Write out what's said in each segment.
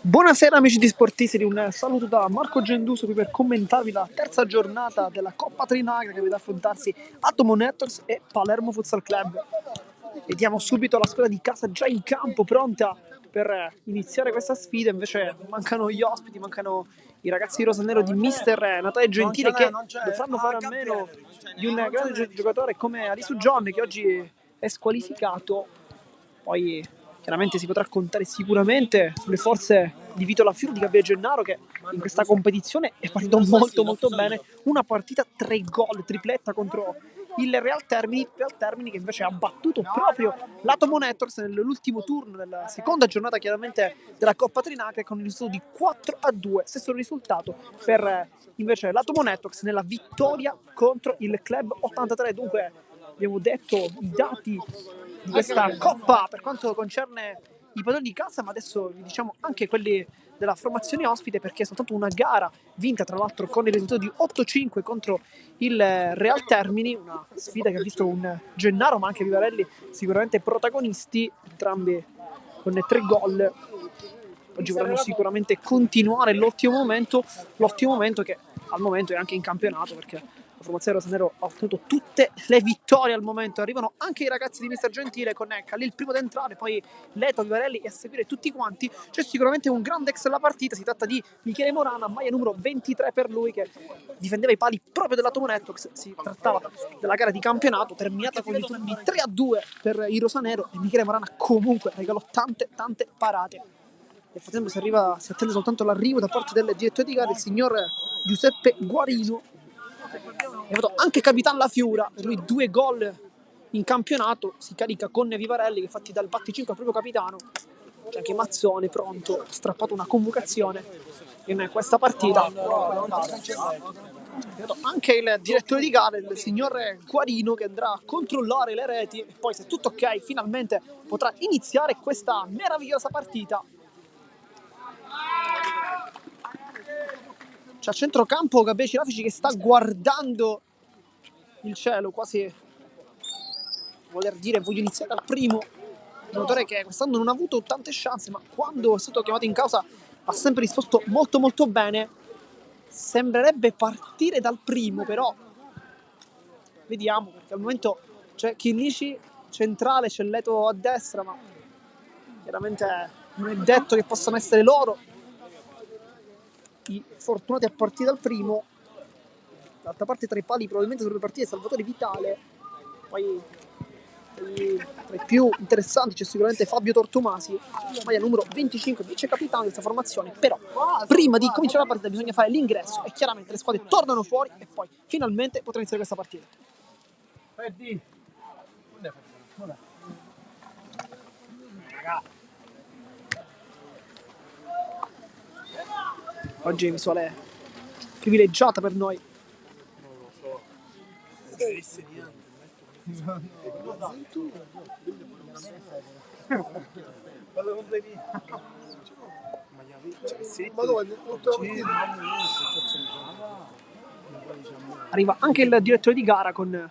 Buonasera amici di Sportisti, un saluto da Marco Genduso qui per commentarvi la terza giornata della Coppa Trinacria che vede affrontarsi Atomo Networks e Palermo Futsal Club. Vediamo subito la squadra di casa già in campo, pronta per iniziare questa sfida. Invece mancano gli ospiti, mancano i ragazzi di Rosanero di Mister Natale Gentile che dovranno fare a meno di un grande giocatore come Alisu John che oggi è squalificato. Poi chiaramente si potrà contare sicuramente sulle forze di Vito Lafiuro, di Gabriele Gennaro, che in questa competizione è partito molto bene. Una partita 3 gol, tripletta contro il Real Termini che invece ha battuto proprio l'Atomo Networks nell'ultimo turno della seconda giornata chiaramente della Coppa Trinacria con il risultato di 4-2, stesso risultato per invece l'Atomo Networks nella vittoria contro il Club 83. Dunque abbiamo detto i dati di questa Coppa per quanto concerne i padroni di casa, ma adesso vi diciamo anche quelli della formazione ospite, perché è soltanto una gara vinta tra l'altro con il risultato di 8-5 contro il Real Termini, una sfida che ha visto un Gennaro ma anche Vivarelli sicuramente protagonisti, entrambi con 3 gol. Oggi vorranno sicuramente continuare l'ottimo momento che al momento è anche in campionato, perché la formazione rosanero ha ottenuto tutte le vittorie al momento. Arrivano anche i ragazzi di Mister Gentile con Calì il primo ad entrare, poi Leto, Vivarelli e a seguire tutti quanti. C'è sicuramente un grande ex alla partita, si tratta di Michele Morana, maglia numero 23 per lui, che difendeva i pali proprio dell'Atomo Networks. Si trattava della gara di campionato terminata con il risultato di 3-2 per i rosanero, e Michele Morana comunque regalò tante parate. Nel frattempo si attende soltanto l'arrivo da parte del direttore di gara, il signor Giuseppe Guarino. È stato anche capitano La Fiura, per lui 2 gol in campionato. Si carica con Vivarelli che fatti dal batticinque al proprio capitano. C'è anche Mazzone pronto, ha strappato una convocazione in questa partita. Anche il direttore di gara, il signor Guarino, che andrà a controllare le reti e poi, se tutto ok, finalmente potrà iniziare questa meravigliosa partita. C'è a centrocampo Gabriele Cirafici che sta guardando il cielo, quasi voler dire voglio iniziare dal primo. Un giocatore che quest'anno non ha avuto tante chance, ma quando è stato chiamato in causa ha sempre risposto molto bene. Sembrerebbe partire dal primo, però vediamo, perché al momento c'è Chillici centrale, c'è Leto a destra, ma chiaramente non è detto che possano essere loro i fortunati a partire dal primo. D'altra parte tra i pali probabilmente dovrebbe partire Salvatore Vitale. Poi tra i più interessanti c'è sicuramente Fabio Tortomasi, maglia numero 25, vice capitano di questa formazione. Però prima di cominciare la partita bisogna fare l'ingresso e chiaramente le squadre tornano fuori e poi finalmente potrà iniziare questa partita. Oggi visuale privilegiata per noi. Arriva anche il direttore di gara con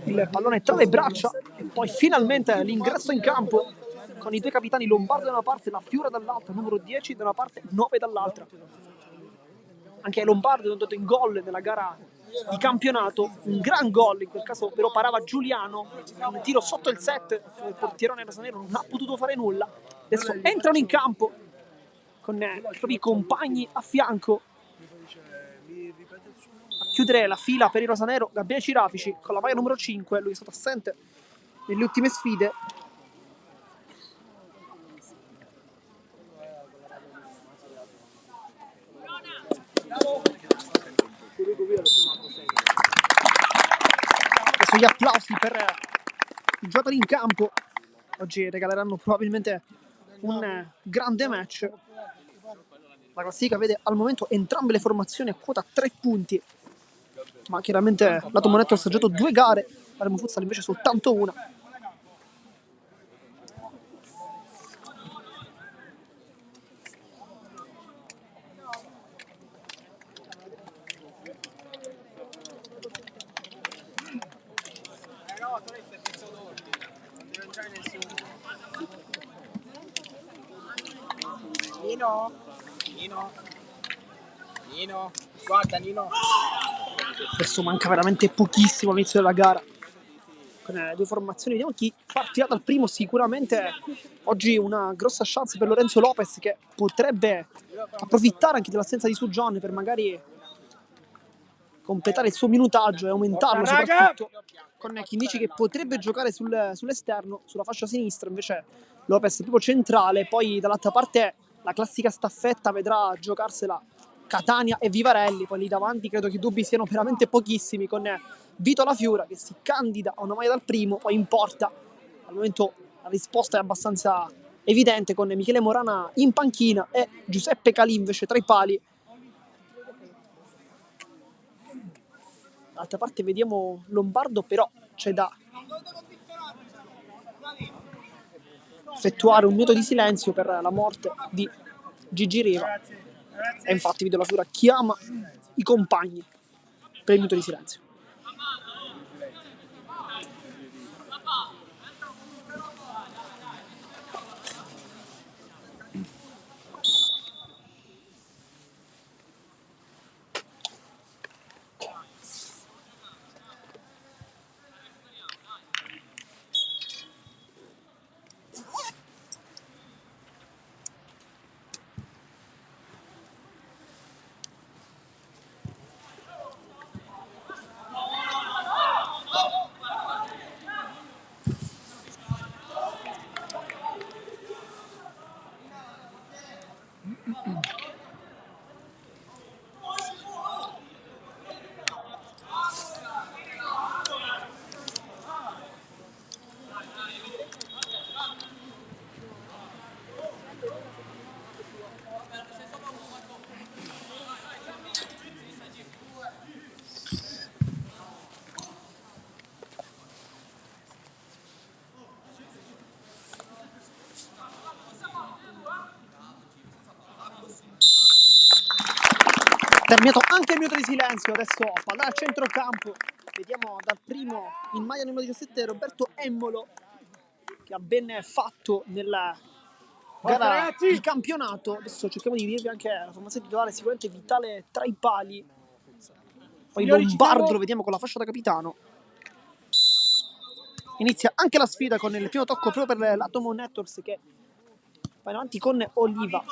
il pallone tra le braccia e poi finalmente l'ingresso in campo con i due capitani Lombardo da una parte e La Fiura dall'altra, numero 10 da una parte, 9 dall'altra. Anche Lombardo è andato in gol nella gara di campionato, un gran gol, in quel caso però parava Giuliano, un tiro sotto il set, il portierone rosanero non ha potuto fare nulla. Adesso entrano in campo con i propri compagni a fianco a chiudere la fila per il rosanero Gabriele Cirafici con la maglia numero 5, lui è stato assente nelle ultime sfide. Adesso gli applausi per i giocatori in campo. Oggi regaleranno probabilmente un grande match. La classifica vede al momento entrambe le formazioni a quota 3 punti, ma chiaramente l'Atomo Networks ha giocato 2 gare, Palermo Futsal invece soltanto una. Nino, guarda Nino. Adesso manca veramente pochissimo all'inizio della gara. Con le due formazioni, vediamo chi partirà dal primo. Sicuramente oggi una grossa chance per Lorenzo Lopez, che potrebbe approfittare anche dell'assenza di Sujon per magari completare il suo minutaggio e aumentarlo, soprattutto con Chinnici che potrebbe giocare sull'esterno, sulla fascia sinistra. Invece Lopez proprio centrale. Poi dall'altra parte la classica staffetta vedrà giocarsela Catania e Vivarelli. Poi lì davanti credo che i dubbi siano veramente pochissimi, con Vito La Fiura che si candida a una maglia dal primo. Poi in porta al momento la risposta è abbastanza evidente, con Michele Morana in panchina e Giuseppe Calì invece tra i pali. D'altra parte vediamo Lombardo, però c'è da effettuare un minuto di silenzio per la morte di Gigi Riva. E infatti Vito La Fiura chiama i compagni per il minuto di silenzio. Terminato anche il minuto di silenzio. Adesso palla al centrocampo. Vediamo dal primo in maglia numero 17 Roberto Emmolo, che ha ben fatto nella gara di campionato. Adesso cerchiamo di dirvi anche la formazione titolare, sicuramente vitale tra i pali. Poi Lombardo lo vediamo con la fascia da capitano. Inizia anche la sfida con il primo tocco proprio per l'Atomo Networks, che va in avanti con Oliva.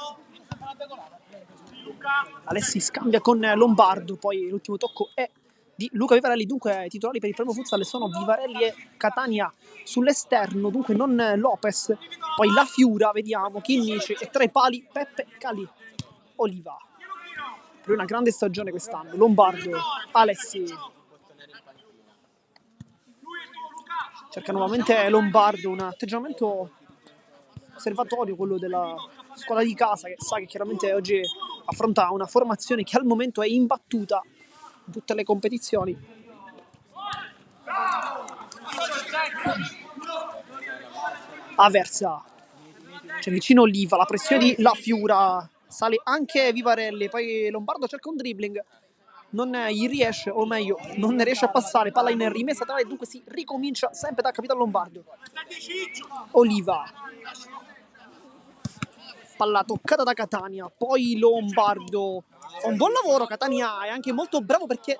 Alessi scambia con Lombardo, poi l'ultimo tocco è di Luca Vivarelli. Dunque i titolari per il Palermo Futsal sono Vivarelli e Catania sull'esterno, dunque non Lopez. Poi La Fiura, vediamo, Chinnici e tra i pali Peppe Calì. Oliva, per una grande stagione quest'anno. Lombardo, Alessi. Cerca nuovamente Lombardo, un atteggiamento osservatorio quello della squadra di casa, che sa che chiaramente oggi affronta una formazione che al momento è imbattuta in tutte le competizioni. Aversa, c'è vicino Oliva, la pressione di La Fiura, sale anche Vivarelli, poi Lombardo cerca un dribbling, non gli riesce, o meglio non ne riesce a passare, palla in rimessa tra, e dunque si ricomincia sempre da capitano Lombardo. Oliva, palla toccata da Catania, poi Lombardo fa un buon lavoro. Catania è anche molto bravo, perché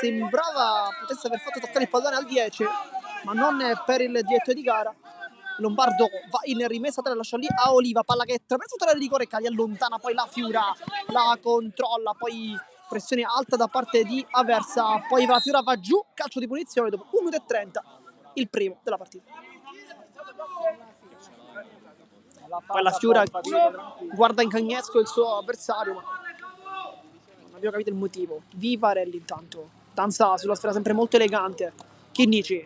sembrava potesse aver fatto toccare il pallone al 10, ma non per il direttore di gara. Lombardo va in rimessa, la lascia lì a Oliva, palla che attraverso l'area di rigore, Cali allontana, poi La Fiura la controlla, poi pressione alta da parte di Aversa, poi La Fiura va giù, calcio di punizione dopo 1 minuto e 30, il primo della partita. Poi La Fiura guarda in cagnesco il suo avversario, ma non abbiamo capito il motivo. Vivarelli intanto danza sulla sfera sempre molto elegante. Chinnici,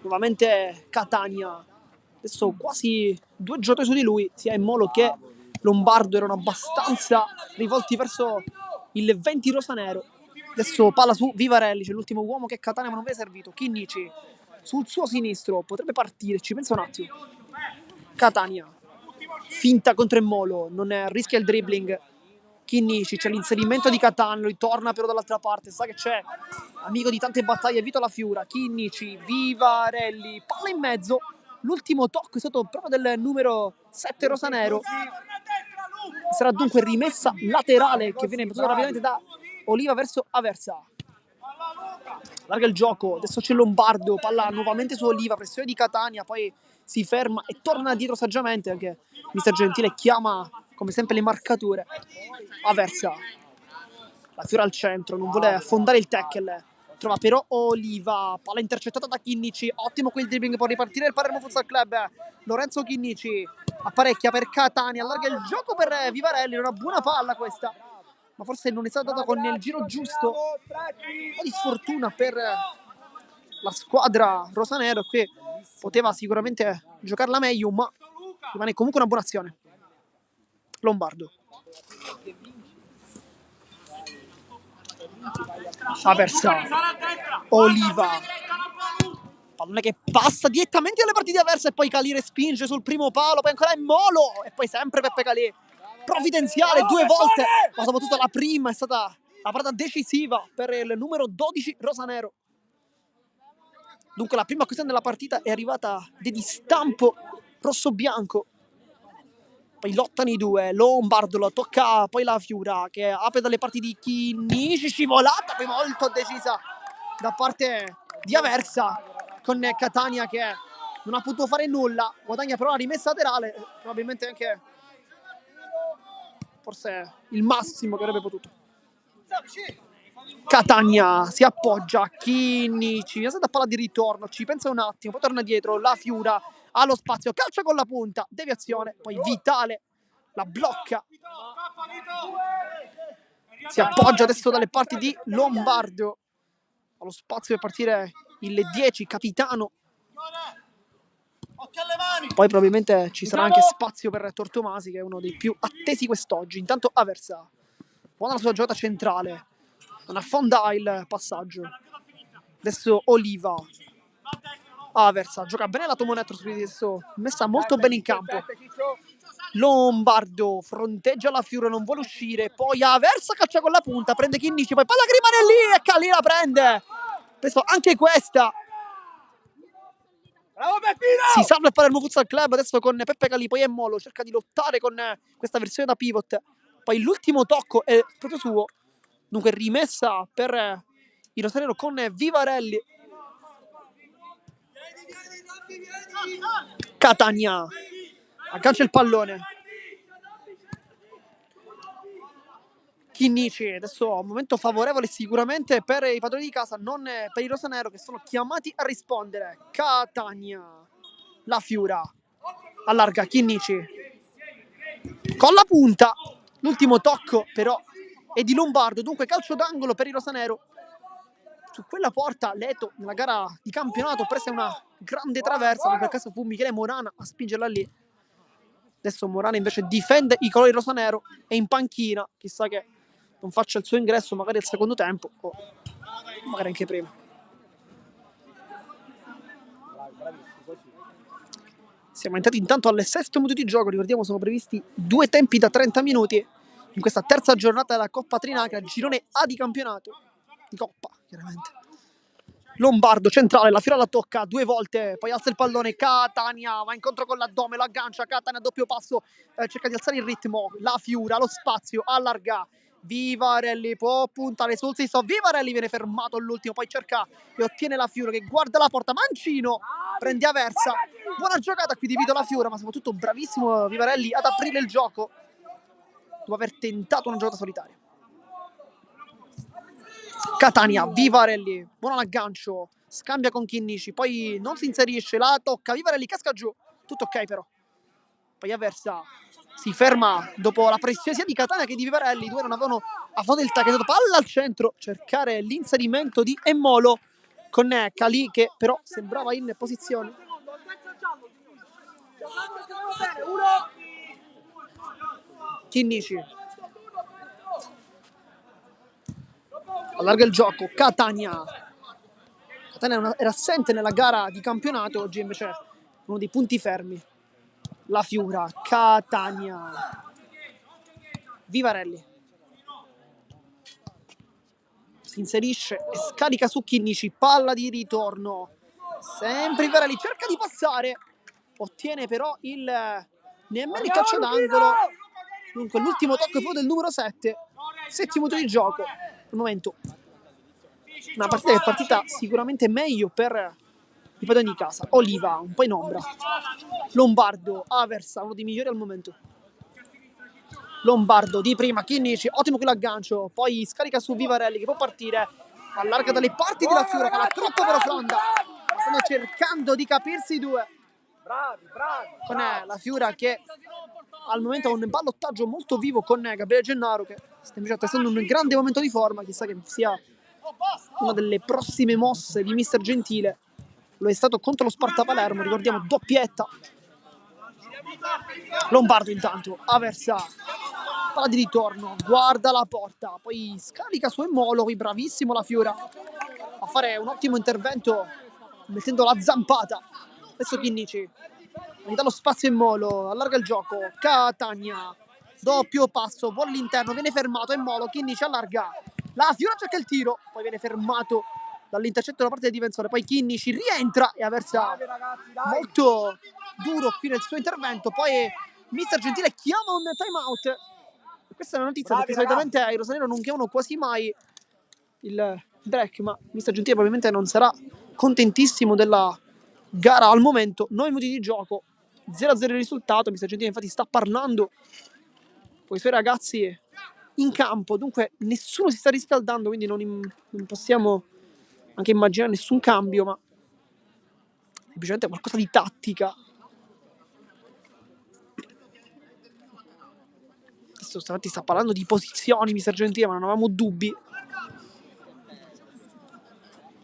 nuovamente Catania, adesso quasi due giocatori su di lui, sia Emmolo che Lombardo erano abbastanza rivolti verso il 20 rosanero. Adesso palla su Vivarelli, c'è l'ultimo uomo che Catania ma non vede servito. Chinnici sul suo sinistro, potrebbe partire, ci pensa un attimo. Catania, finta contro Emmolo, non rischia il dribbling. Chinnici, c'è l'inserimento di Catania, ritorna però dall'altra parte, sa che c'è amico di tante battaglie Vito La Fiura. Chinnici, Vivarelli, palla in mezzo, l'ultimo tocco è stato proprio del numero 7 rosanero. Sarà dunque rimessa laterale che viene battuta rapidamente da Oliva verso Aversa. Larga il gioco, adesso c'è Lombardo, palla nuovamente su Oliva, pressione di Catania, poi si ferma e torna dietro saggiamente, anche mister Gentile chiama come sempre le marcature. Aversa, la Fiora al centro, non vuole affondare il tackle, trova però Oliva, palla intercettata da Chinnici, ottimo quel dribbling, può ripartire il Palermo Futsal Club. Lorenzo Chinnici apparecchia per Catania, allarga il gioco per Vivarelli, una buona palla questa, ma forse non è stata data con il giro giusto. Un po' di sfortuna per la squadra rosanero, che poteva sicuramente giocarla meglio, ma rimane comunque una buona azione. Lombardo, Aversa, Oliva, pallone che passa direttamente alle partite avverse e poi Calì spinge sul primo palo, poi ancora Emmolo e poi sempre Peppe Calì, provvidenziale 2 volte, ma soprattutto la prima è stata la parata decisiva per il numero 12 rosanero. Dunque la prima occasione della partita è arrivata di stampo rosso-bianco, poi lottano i due, Lombardo lo tocca poi la Fiura che apre dalle parti di Chinnici, scivolata poi molto decisa da parte di Aversa, con Catania che non ha potuto fare nulla, guadagna però la rimessa laterale, probabilmente anche forse il massimo che avrebbe potuto. Catania si appoggia, Chinnici, è stata palla di ritorno, ci pensa un attimo, poi torna dietro, la Fiura ha lo spazio, calcia con la punta, deviazione, poi Vitale la blocca, si appoggia adesso dalle parti di Lombardo, ha lo spazio per partire il 10, capitano, poi probabilmente ci sarà anche spazio per Tortomasi che è uno dei più attesi quest'oggi. Intanto Aversa, buona la sua giocata centrale, non affonda il passaggio, adesso Oliva, Aversa gioca bene la Tomonetto, adesso messa molto bene in campo, Lombardo fronteggia la Fiura, non vuole uscire, poi Aversa calcia con la punta, prende Chinnici, poi palla che rimane lì e Calì la prende, penso anche questa. Bravo Peppino! Si salva il Palermo Futsal Club adesso con Peppe Calì, poi Emmolo cerca di lottare con questa versione da pivot, poi l'ultimo tocco è proprio suo, dunque rimessa per il rosanero con Vivarelli. Catania aggancia il pallone, Chinnici, adesso un momento favorevole sicuramente per i padroni di casa, non per i rosanero che sono chiamati a rispondere. Catania, la Fiura allarga, Chinnici con la punta, l'ultimo tocco però è di Lombardo, dunque calcio d'angolo per il rosanero. Su quella porta Leto nella gara di campionato prese una grande traversa, ma per caso fu Michele Morana a spingerla lì. Adesso Morana invece difende i colori rosanero, è in panchina, chissà che non faccia il suo ingresso magari al secondo tempo o magari anche prima. Siamo entrati intanto al 6° minuto di gioco, ricordiamo sono previsti 2 tempi da 30 minuti in questa terza giornata della Coppa Trinacria, girone A di campionato, di Coppa chiaramente. Lombardo centrale, la Fiora la tocca 2 volte, poi alza il pallone, Catania va incontro con l'addome, lo aggancia, Catania doppio passo, cerca di alzare il ritmo, la Fiora, lo spazio, allarga, Vivarelli può puntare sul Sisto, Vivarelli viene fermato all'ultimo, poi cerca e ottiene la Fiora che guarda la porta, Mancino prende Aversa, buona giocata qui di Vito la Fiora, ma soprattutto bravissimo Vivarelli ad aprire il gioco dopo aver tentato una giocata solitaria. Catania, Vivarelli, buono l'aggancio, scambia con Chinnici, poi non si inserisce, la tocca, Vivarelli casca giù, tutto ok però. Poi Aversa si ferma dopo la pressione sia di Catania che di Vivarelli, i due non avevano a fondo il tacco, palla al centro, cercare l'inserimento di Emmolo con Calì che però sembrava in posizione. Chinnici allarga il gioco, Catania era assente nella gara di campionato, oggi invece è uno dei punti fermi. La Fiura, Catania, Vivarelli si inserisce e scarica su Chinnici, palla di ritorno, sempre Vivarelli cerca di passare, ottiene però il nemmeno il calcio d'angolo, Dunque l'ultimo tocco è proprio del numero 7, settimo minuto di gioco. Al momento una partita che è partita sicuramente meglio per i padroni di casa. Oliva un po' in ombra, Lombardo, Aversa, uno dei migliori al momento. Lombardo di prima, Chinnici, ottimo quell'aggancio, poi scarica su Vivarelli che può partire, allarga dalle parti della Fiora, palla troppo profonda, stanno cercando di capirsi i due. Bravi. Con la Fiora che al momento ha un ballottaggio molto vivo con Gabriele Gennaro che sta invece attestando un grande momento di forma, chissà che sia una delle prossime mosse di Mister Gentile. Lo è stato contro lo Sparta Palermo, ricordiamo, doppietta. Lombardo intanto, Aversa, palla di ritorno, guarda la porta, poi scarica su Emmolo, bravissimo la Fiora a fare un ottimo intervento mettendo la zampata. Adesso Chinnici gli dà lo spazio Emmolo, allarga il gioco, Catania, doppio passo, vuole l'interno, viene fermato Emmolo, Chinnici allarga, la Fiora cerca il tiro, poi viene fermato dall'intercetto da parte del difensore, poi Chinnici rientra e Aversa molto duro qui nel suo intervento, poi Mister Gentile chiama un time out. Questa è una notizia perché solitamente ai rosanero non chiamano quasi mai il break, ma Mister Gentile probabilmente non sarà contentissimo della gara al momento. 9 minuti di gioco, 0-0 il risultato. Mister Gentile infatti sta parlando con i suoi ragazzi in campo, dunque nessuno si sta riscaldando, quindi non possiamo anche immaginare nessun cambio, ma semplicemente qualcosa di tattica. Adesso stavolta sta parlando di posizioni Mister Gentile, ma non avevamo dubbi.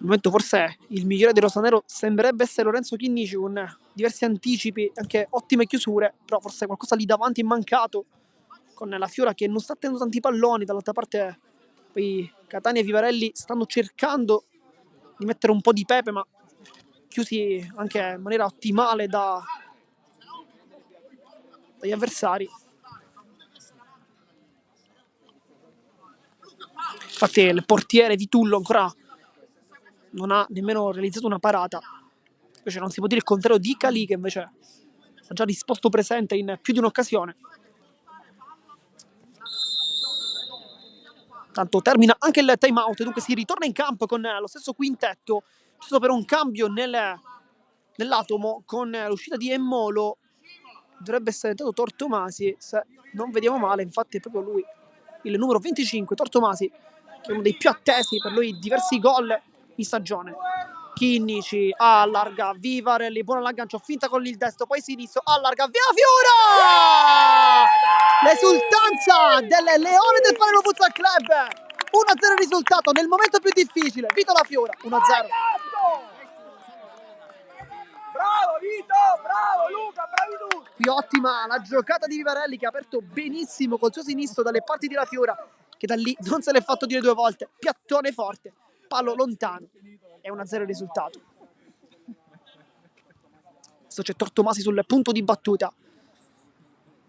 Al momento forse il migliore di Rosanero sembrerebbe essere Lorenzo Chinnici con diversi anticipi, anche ottime chiusure, però forse qualcosa lì davanti è mancato con la Fiora che non sta tenendo tanti palloni, dall'altra parte poi Catania e Vivarelli stanno cercando di mettere un po' di pepe, ma chiusi anche in maniera ottimale dagli avversari. Infatti il portiere Vitullo ancora non ha nemmeno realizzato una parata. Invece non si può dire il contrario di Cali, che invece ha già risposto presente in più di un'occasione. Tanto termina anche il time out, dunque si ritorna in campo con lo stesso quintetto. C'è stato però un cambio nell'atomo con l'uscita di Emmolo. Dovrebbe essere entrato Tortomasi, se non vediamo male, infatti è proprio lui, il numero 25, Tortomasi, che è uno dei più attesi per lui diversi gol in stagione. Chinnici allarga, Vivarelli, buono l'aggancio, finta con il destro, poi sinistro, allarga, via Fiora! L'esultanza del Leone del Palermo Futsal Club, 1-0 il risultato nel momento più difficile, Vito La Fiora, 1-0. Bravo Vito, bravo Luca, bravi tu. Qui ottima la giocata di Vivarelli che ha aperto benissimo col suo sinistro dalle parti di La Fiora, che da lì non se l'è fatto dire due volte, piattone forte, palo lontano, è 1-0 il risultato. Adesso c'è Tortomasi sul punto di battuta,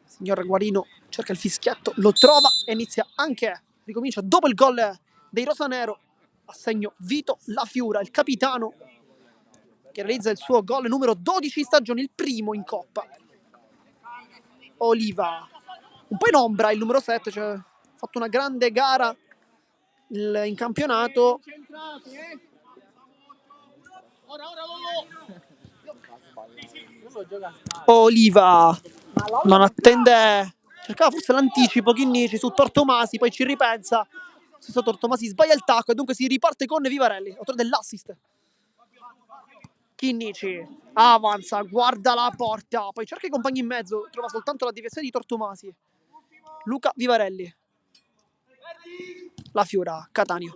signor Guarino cerca il fischietto, lo trova e inizia anche, ricomincia dopo il gol dei Rosanero, a segno Vito La Fiora, il capitano che realizza il suo gol numero 12 in stagione, il primo in Coppa. Oliva, un po' in ombra il numero 7, cioè, ha fatto una grande gara in campionato. Oliva non attende, cercava forse l'anticipo Chinnici su Tortomasi, poi ci ripensa, stesso Tortomasi sbaglia il tacco e dunque si riparte con Vivarelli, autore dell'assist. Chinnici avanza, guarda la porta, poi cerca i compagni in mezzo, trova soltanto la deviazione di Tortomasi. Luca Vivarelli, La Fiora, Catania.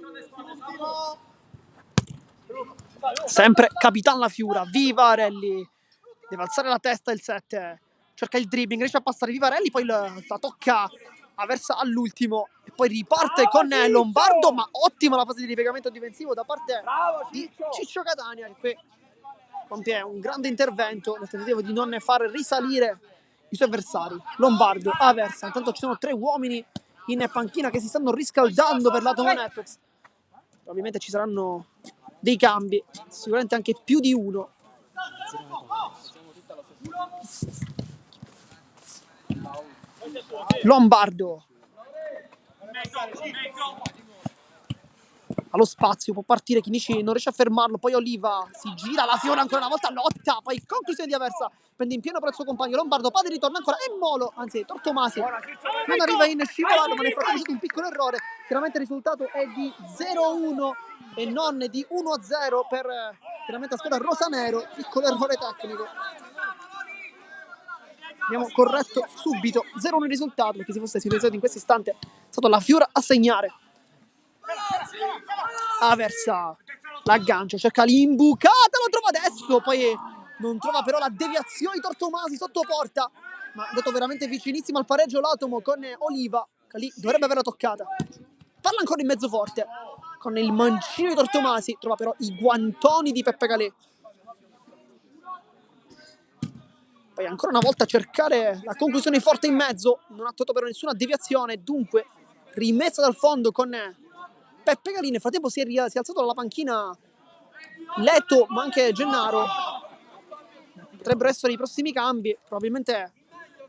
Sempre Capitan La Fiora, Vivarelli, deve alzare la testa il 7, cerca il dribbling, riesce a passare Vivarelli, poi la tocca Aversa all'ultimo e poi riparte con Lombardo, ma ottima la fase di ripiegamento difensivo da parte di Ciccio Catania, che qui compie un grande intervento nel tentativo di non far risalire i suoi avversari. Lombardo, Aversa, intanto ci sono 3 uomini in panchina che si stanno riscaldando per l'Atomo Networks. Ovviamente ci saranno dei cambi, sicuramente anche più di uno. Lombardo allo spazio, può partire Chinnici, non riesce a fermarlo, poi Oliva si gira, la Fiora ancora una volta lotta, poi conclusione di Aversa, prende in pieno per il suo compagno Lombardo, poi ritorna ancora e Molo, anzi Tortomasi non arriva in scivolato, ma nel frattempo è stato un piccolo errore. Chiaramente il risultato è di 0-1 e non di 1-0 per chiaramente la squadra rosanero, piccolo errore tecnico. Abbiamo corretto subito 0-1 il risultato, perché se fosse situato in questo istante è stato la Fiora a segnare. Aversa l'aggancio, cerca l'imbucata, lo trova adesso, poi non trova però la deviazione di Tortomasi sotto porta, ma è andato veramente vicinissimo al pareggio l'Atomo con Oliva, che lì dovrebbe averla toccata. Parla ancora in mezzo forte con il mancino di Tortomasi, trova però i guantoni di Peppe Calè. Poi ancora una volta cercare la conclusione forte in mezzo, non ha trovato però nessuna deviazione, dunque rimessa dal fondo con Peppe Calè. Nel frattempo si è alzato dalla panchina Leto, ma anche Gennaro. Potrebbero essere i prossimi cambi, probabilmente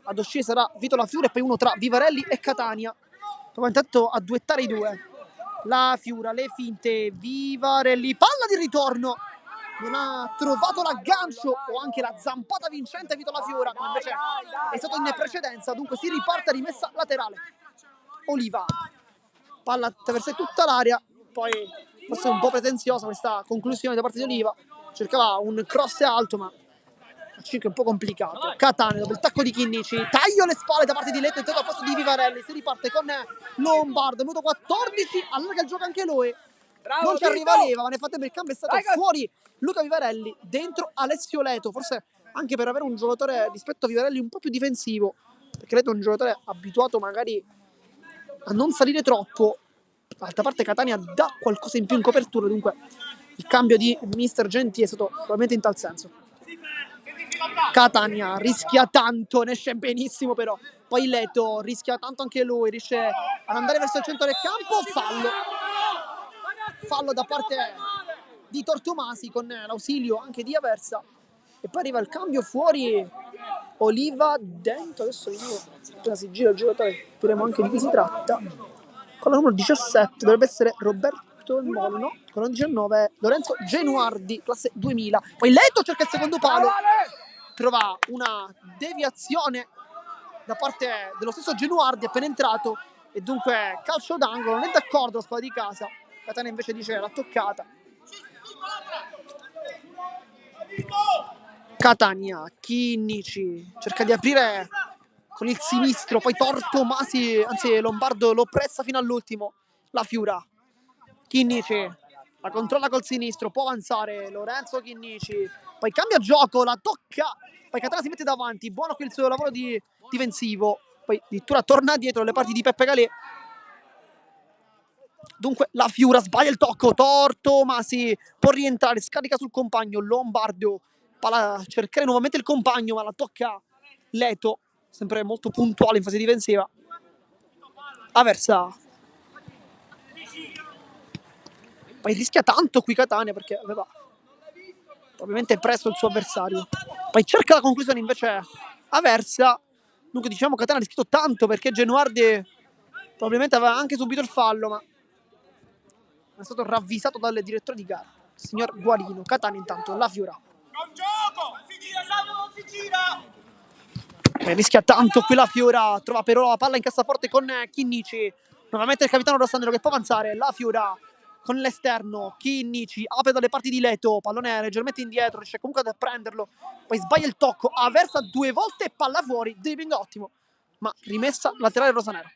ad uscire sarà Vito La Fiura e poi uno tra Vivarelli e Catania. Prova intanto a duettare i due. La Fiura, le finte, Vivarelli, palla di ritorno, non ha trovato l'aggancio o anche la zampata vincente Vito La Fiora, ma invece è stato in precedenza, dunque si riparte, rimessa laterale. Oliva, palla attraversa tutta l'area, poi forse un po' pretenziosa questa conclusione da parte di Oliva, cercava un cross alto ma a 5 è un po' complicato. Catania dopo il tacco di Chinnici, taglio alle spalle da parte di Letto, intanto al posto di Vivarelli, si riparte con Lombardo, minuto 14, allarga il gioco anche lui, non ci arriva Leva, ma nel frattempo il cambio è stato fuori Luca Vivarelli, dentro Alessio Leto, forse anche per avere un giocatore rispetto a Vivarelli un po' più difensivo, perché Leto è un giocatore abituato magari a non salire troppo. D'altra parte Catania dà qualcosa in più in copertura, dunque il cambio di Mister Gentile è stato probabilmente in tal senso. Catania rischia tanto, ne esce benissimo però, poi Leto rischia tanto anche lui, riesce ad andare verso il centro del campo, fallo da parte di Tortomasi con l'ausilio anche di Aversa, e poi arriva il cambio fuori, Oliva dentro, adesso appena si gira il giocatore capiremo anche di chi si tratta, con la numero 17 dovrebbe essere Roberto Molo, no? Con la 19 Lorenzo Genuardi, classe 2000, poi Leto cerca il secondo palo, trova una deviazione da parte dello stesso Genuardi appena entrato e dunque calcio d'angolo, non è d'accordo la squadra di casa. Catania invece dice l'ha toccata. Catania, Chinnici cerca di aprire con il sinistro, poi Tortomasi, anzi Lombardo lo pressa fino all'ultimo. La Fiura, Chinnici la controlla col sinistro, può avanzare Lorenzo Chinnici, poi cambia gioco, la tocca, poi Catania si mette davanti, buono qui il suo lavoro difensivo, poi addirittura torna dietro le parti di Peppe Calè. Dunque la Fiura sbaglia il tocco, Tortomasi può rientrare, scarica sul compagno Lombardo, palla cercare nuovamente il compagno ma la tocca Leto, sempre molto puntuale in fase difensiva. Aversa, poi rischia tanto qui Catania perché aveva probabilmente preso il suo avversario, poi cerca la conclusione invece Aversa. Dunque diciamo Catania ha rischiato tanto perché Genuardi probabilmente aveva anche subito il fallo, ma è stato ravvisato dal direttore di gara, il signor Guarino. Catania intanto, la Fiora. Non gioco! Si gira, non si gira! Rischia tanto qui la Fiora, trova però la palla in cassaforte con Chinnici. Nuovamente il capitano rossonero che può avanzare, la Fiora con l'esterno, Chinnici apre dalle parti di Leto, pallone leggermente indietro, riesce comunque ad prenderlo, poi sbaglia il tocco, Aversa 2 volte, palla fuori, dribbling ottimo, ma rimessa laterale rosanero.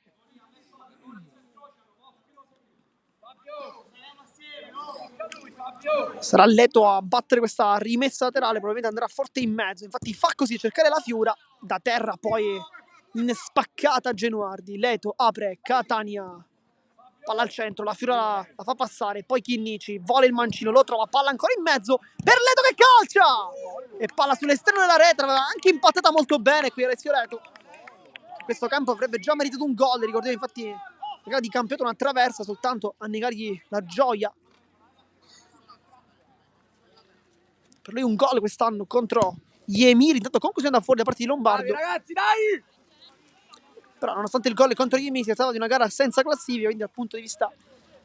Sarà Leto a battere questa rimessa laterale, probabilmente andrà forte in mezzo, infatti fa così, cercare la Fiura, da terra poi in spaccata Genuardi, Leto apre, Catania, palla al centro, la Fiura la fa passare, poi Chinnici, vola il mancino, lo trova, palla ancora in mezzo, per Leto che calcia! E palla sull'esterno della rete, aveva anche impattata molto bene qui Alessio Leto. In questo campo avrebbe già meritato un gol, ricordiamo infatti la gara di campionato una traversa soltanto a negargli la gioia. Per lui un gol quest'anno contro gli Emiri, intanto conclusione da fuori da parte di Lombardo. Bravi, ragazzi, dai! Però nonostante il gol contro Jimmy si trattava di una gara senza classifica, quindi dal punto di vista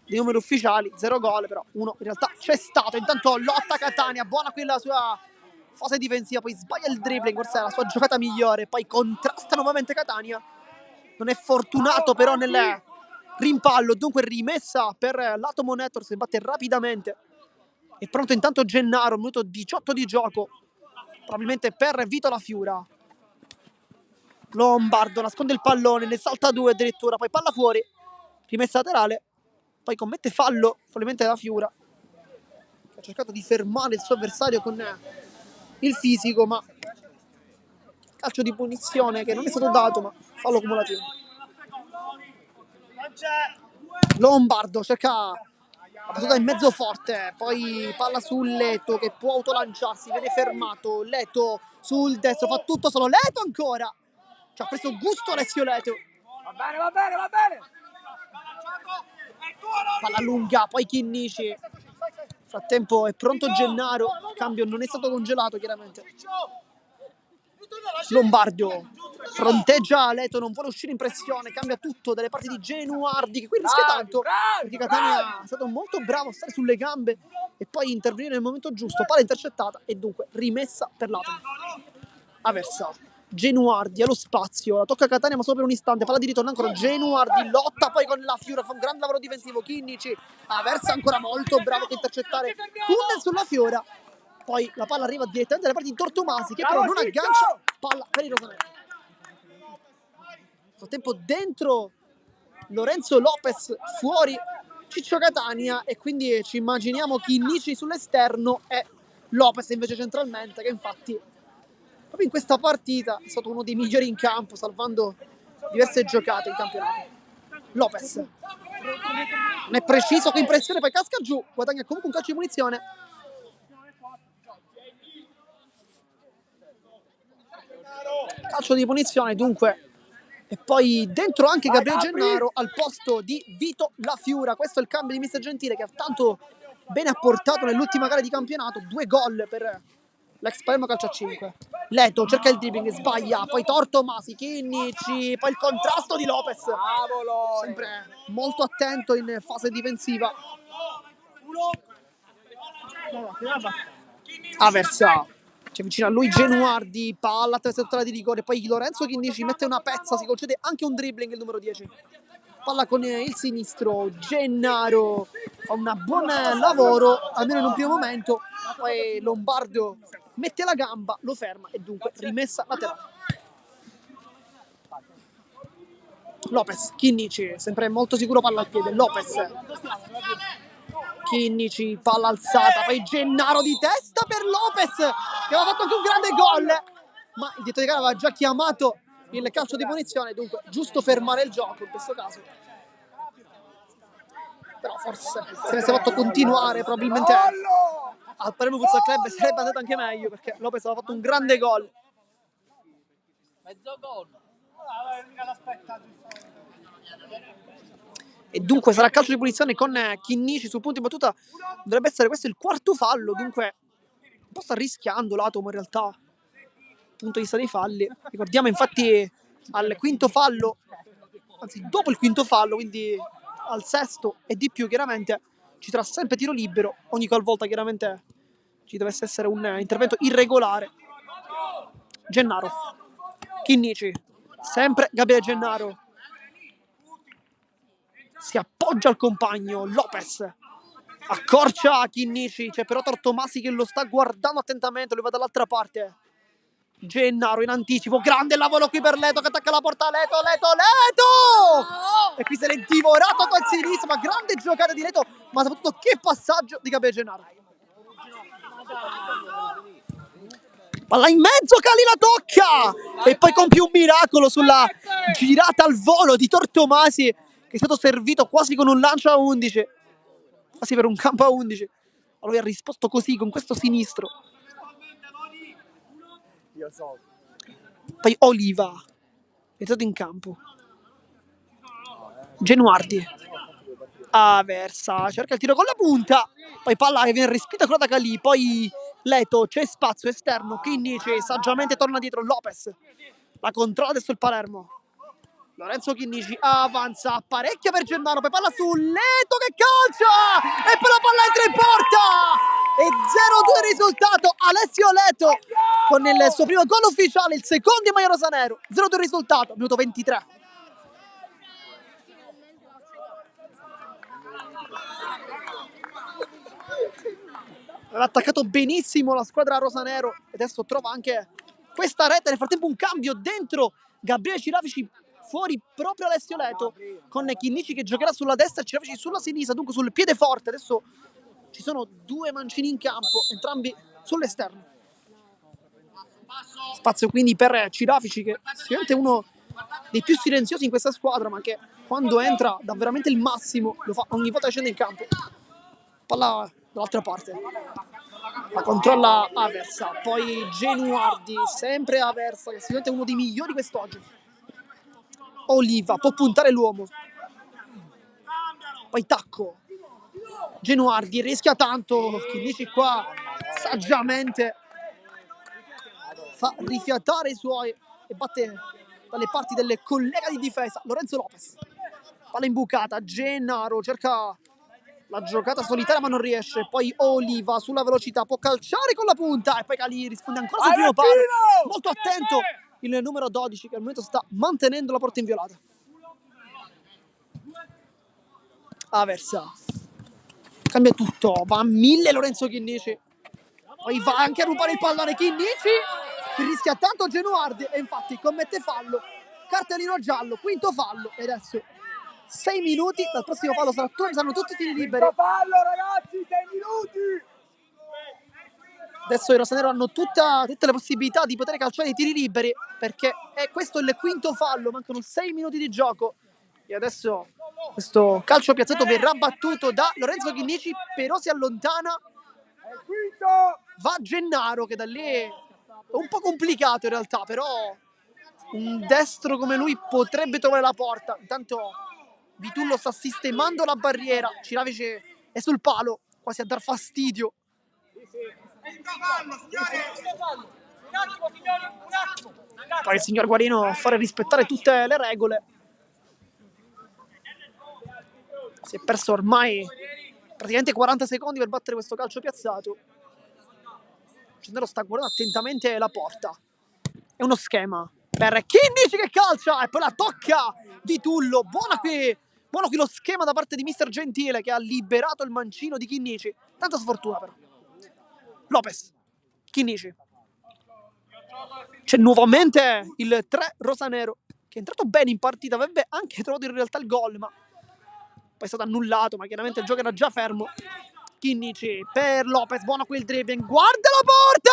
dei numeri ufficiali 0 gol, però uno in realtà c'è stato. Intanto lotta Catania, buona qui la sua fase difensiva, poi sbaglia il dribbling, forse è la sua giocata migliore, poi contrasta nuovamente Catania, non è fortunato però nel rimpallo, dunque rimessa per l'Atomo Networks, si batte rapidamente. È pronto intanto Gennaro, minuto 18 di gioco, probabilmente per Vito La Fiura. Lombardo nasconde il pallone, ne salta 2 addirittura, poi palla fuori, rimessa laterale, poi commette fallo, probabilmente La Fiura, che ha cercato di fermare il suo avversario con il fisico, ma calcio di punizione che non è stato dato, ma fallo cumulativo. Lombardo cerca la battuta in mezzo forte, poi palla sul Leto che può autolanciarsi, viene fermato, Leto sul destro, fa tutto solo, Leto ancora, ci ha preso gusto Alessio Leto. Va bene, va bene, va bene. Palla lunga, poi Chinnici. Nel frattempo è pronto Gennaro, il cambio non è stato congelato chiaramente. Lombardo fronteggia Leto, non vuole uscire in pressione, cambia tutto dalle parti di Genuardi che qui rischia tanto, perché Catania è stato molto bravo a stare sulle gambe e poi intervenire nel momento giusto, palla intercettata e dunque rimessa per l'Atomo. Aversa, Genuardi allo spazio, la tocca Catania ma solo per un istante, palla di ritorno ancora, Genuardi lotta poi con La Fiora, fa un grande lavoro difensivo, Chinnici, Aversa ancora molto bravo che intercettare, tunnel sulla Fiora. Poi la palla arriva direttamente dalle parti di Tortomasi che però non aggancia, palla per i rosanelli. Nel frattempo dentro Lorenzo Lopez, fuori Ciccio Catania e quindi ci immaginiamo Chinnici sull'esterno e Lopez invece centralmente, che infatti proprio in questa partita è stato uno dei migliori in campo, salvando diverse giocate in campionato. Lopez non è preciso, che impressione, poi casca giù, guadagna comunque un calcio di punizione. Calcio di punizione dunque, e poi dentro anche Gabriele Gennaro al posto di Vito La Fiura. Questo è il cambio di mister Gentile che ha tanto bene apportato nell'ultima gara di campionato, 2 gol per l'ex Palermo calcio a 5. Leto cerca il dribbling, sbaglia, poi Tortomasi, Chinnici, poi il contrasto di Lopez, sempre molto attento in fase difensiva. Aversa, c'è vicino a lui Genuardi, palla attraverso di rigore, poi Lorenzo Chinnici mette una pezza, si concede anche un dribbling il numero 10. Palla con il sinistro, Gennaro fa un buon lavoro, almeno in un primo momento, poi Lombardo mette la gamba, lo ferma e dunque rimessa laterale. Lopez, Chinnici, sempre molto sicuro, palla al piede, Lopez. Chinnici, palla alzata, poi Gennaro di testa per Lopez che aveva fatto anche un grande gol, ma il direttore di gara aveva già chiamato il calcio di punizione, dunque giusto fermare il gioco in questo caso. Però forse se avesse fatto continuare probabilmente al Palermo Futsal Club sarebbe andato anche meglio, perché Lopez aveva fatto un grande gol. Mezzo gol. E dunque sarà calcio di punizione con Chinnici sul punto di battuta. Dovrebbe essere questo il quarto fallo, dunque un po' sta rischiando l'Atomo in realtà dal punto di vista dei falli. Ricordiamo infatti al quinto fallo, anzi dopo il quinto fallo, quindi al sesto e di più chiaramente ci sarà sempre tiro libero ogni qualvolta chiaramente ci dovesse essere un intervento irregolare. Gennaro, Chinnici, sempre Gabriele Gennaro, si appoggia al compagno, Lopez accorcia Chinnici, c'è però Tortomasi che lo sta guardando attentamente, lui va dall'altra parte. Gennaro in anticipo, grande lavoro qui per Leto che attacca la porta, Leto! E qui se l'è divorato col sinistro, ma grande giocata di Leto, ma soprattutto che passaggio di Gabriele Gennaro. Palla in mezzo, Cali la tocca e poi compie un miracolo sulla girata al volo di Tortomasi, che è stato servito quasi con un lancio a 11, quasi per un campo a 11. Lui ha risposto così con questo sinistro. Poi Oliva è entrato in campo, Genuardi, Aversa cerca il tiro con la punta, poi palla che viene respinta con la Cali, poi Leto, c'è spazio esterno, Chinnici saggiamente torna dietro, Lopez la controlla adesso il Palermo, Lorenzo Chinnici avanza, parecchia per Gennaro, poi palla su Leto che calcia e poi la palla entra in porta e 0-2 il risultato. Alessio Leto con il suo primo gol ufficiale, il secondo in maglia rosanero. 0-2 il risultato, minuto 23. Aveva attaccato benissimo la squadra rosanero e adesso trova anche questa rete. Nel frattempo un cambio dentro Gabriele Cirafici, fuori proprio Alessio Leto, con Chinnici che giocherà sulla destra e Cirafici sulla sinistra, dunque sul piede forte. Adesso ci sono due mancini in campo, entrambi sull'esterno. Spazio quindi per Cirafici, che sicuramente è uno dei più silenziosi in questa squadra, ma che quando entra dà veramente il massimo, lo fa ogni volta che scende in campo. Palla dall'altra parte, la controlla Aversa, poi Genuardi, sempre Aversa, che sicuramente è uno dei migliori quest'oggi. Oliva, può puntare l'uomo, poi tacco, Genuardi rischia tanto, Chinnici qua saggiamente fa rifiatare i suoi e batte dalle parti delle colleghe di difesa. Lorenzo Lopez, palla imbucata, Gennaro cerca la giocata solitaria ma non riesce, poi Oliva sulla velocità può calciare con la punta e poi Cali risponde ancora sul primo palo, molto attento il numero 12 che al momento sta mantenendo la porta inviolata. Aversa cambia tutto, va a 1000 Lorenzo Chinnici, poi va anche a rubare il pallone Chinnici, rischia tanto Genuardi e infatti commette fallo, cartellino giallo, quinto fallo e adesso 6 minuti dal prossimo fallo saranno tutti tiri liberi. Fallo ragazzi, 6 minuti. Adesso i rosanero hanno tutte le possibilità di poter calciare i tiri liberi perché è questo il quinto fallo, mancano 6 minuti di gioco e adesso questo calcio piazzato verrà battuto da Lorenzo Chinnici, però si allontana, va Gennaro che da lì è un po' complicato in realtà, però un destro come lui potrebbe trovare la porta. Intanto Vitullo sta sistemando la barriera, Cirafici è sul palo quasi a dar fastidio. Poi il signor Guarino fare rispettare tutte le regole. Si è perso ormai praticamente 40 secondi per battere questo calcio piazzato. Gennaro sta guardando attentamente la porta. È uno schema per Chinnici che calcia e poi la tocca di Tullo. Buono qui lo schema da parte di mister Gentile che ha liberato il mancino di Chinnici. Tanta sfortuna però. Lopez, Chinnici. C'è nuovamente il 3 rosanero che è entrato bene in partita, avrebbe anche trovato in realtà il gol, ma poi è stato annullato, ma chiaramente il gioco era già fermo. Chinnici per Lopez, buono qui il dribbling, guarda la porta!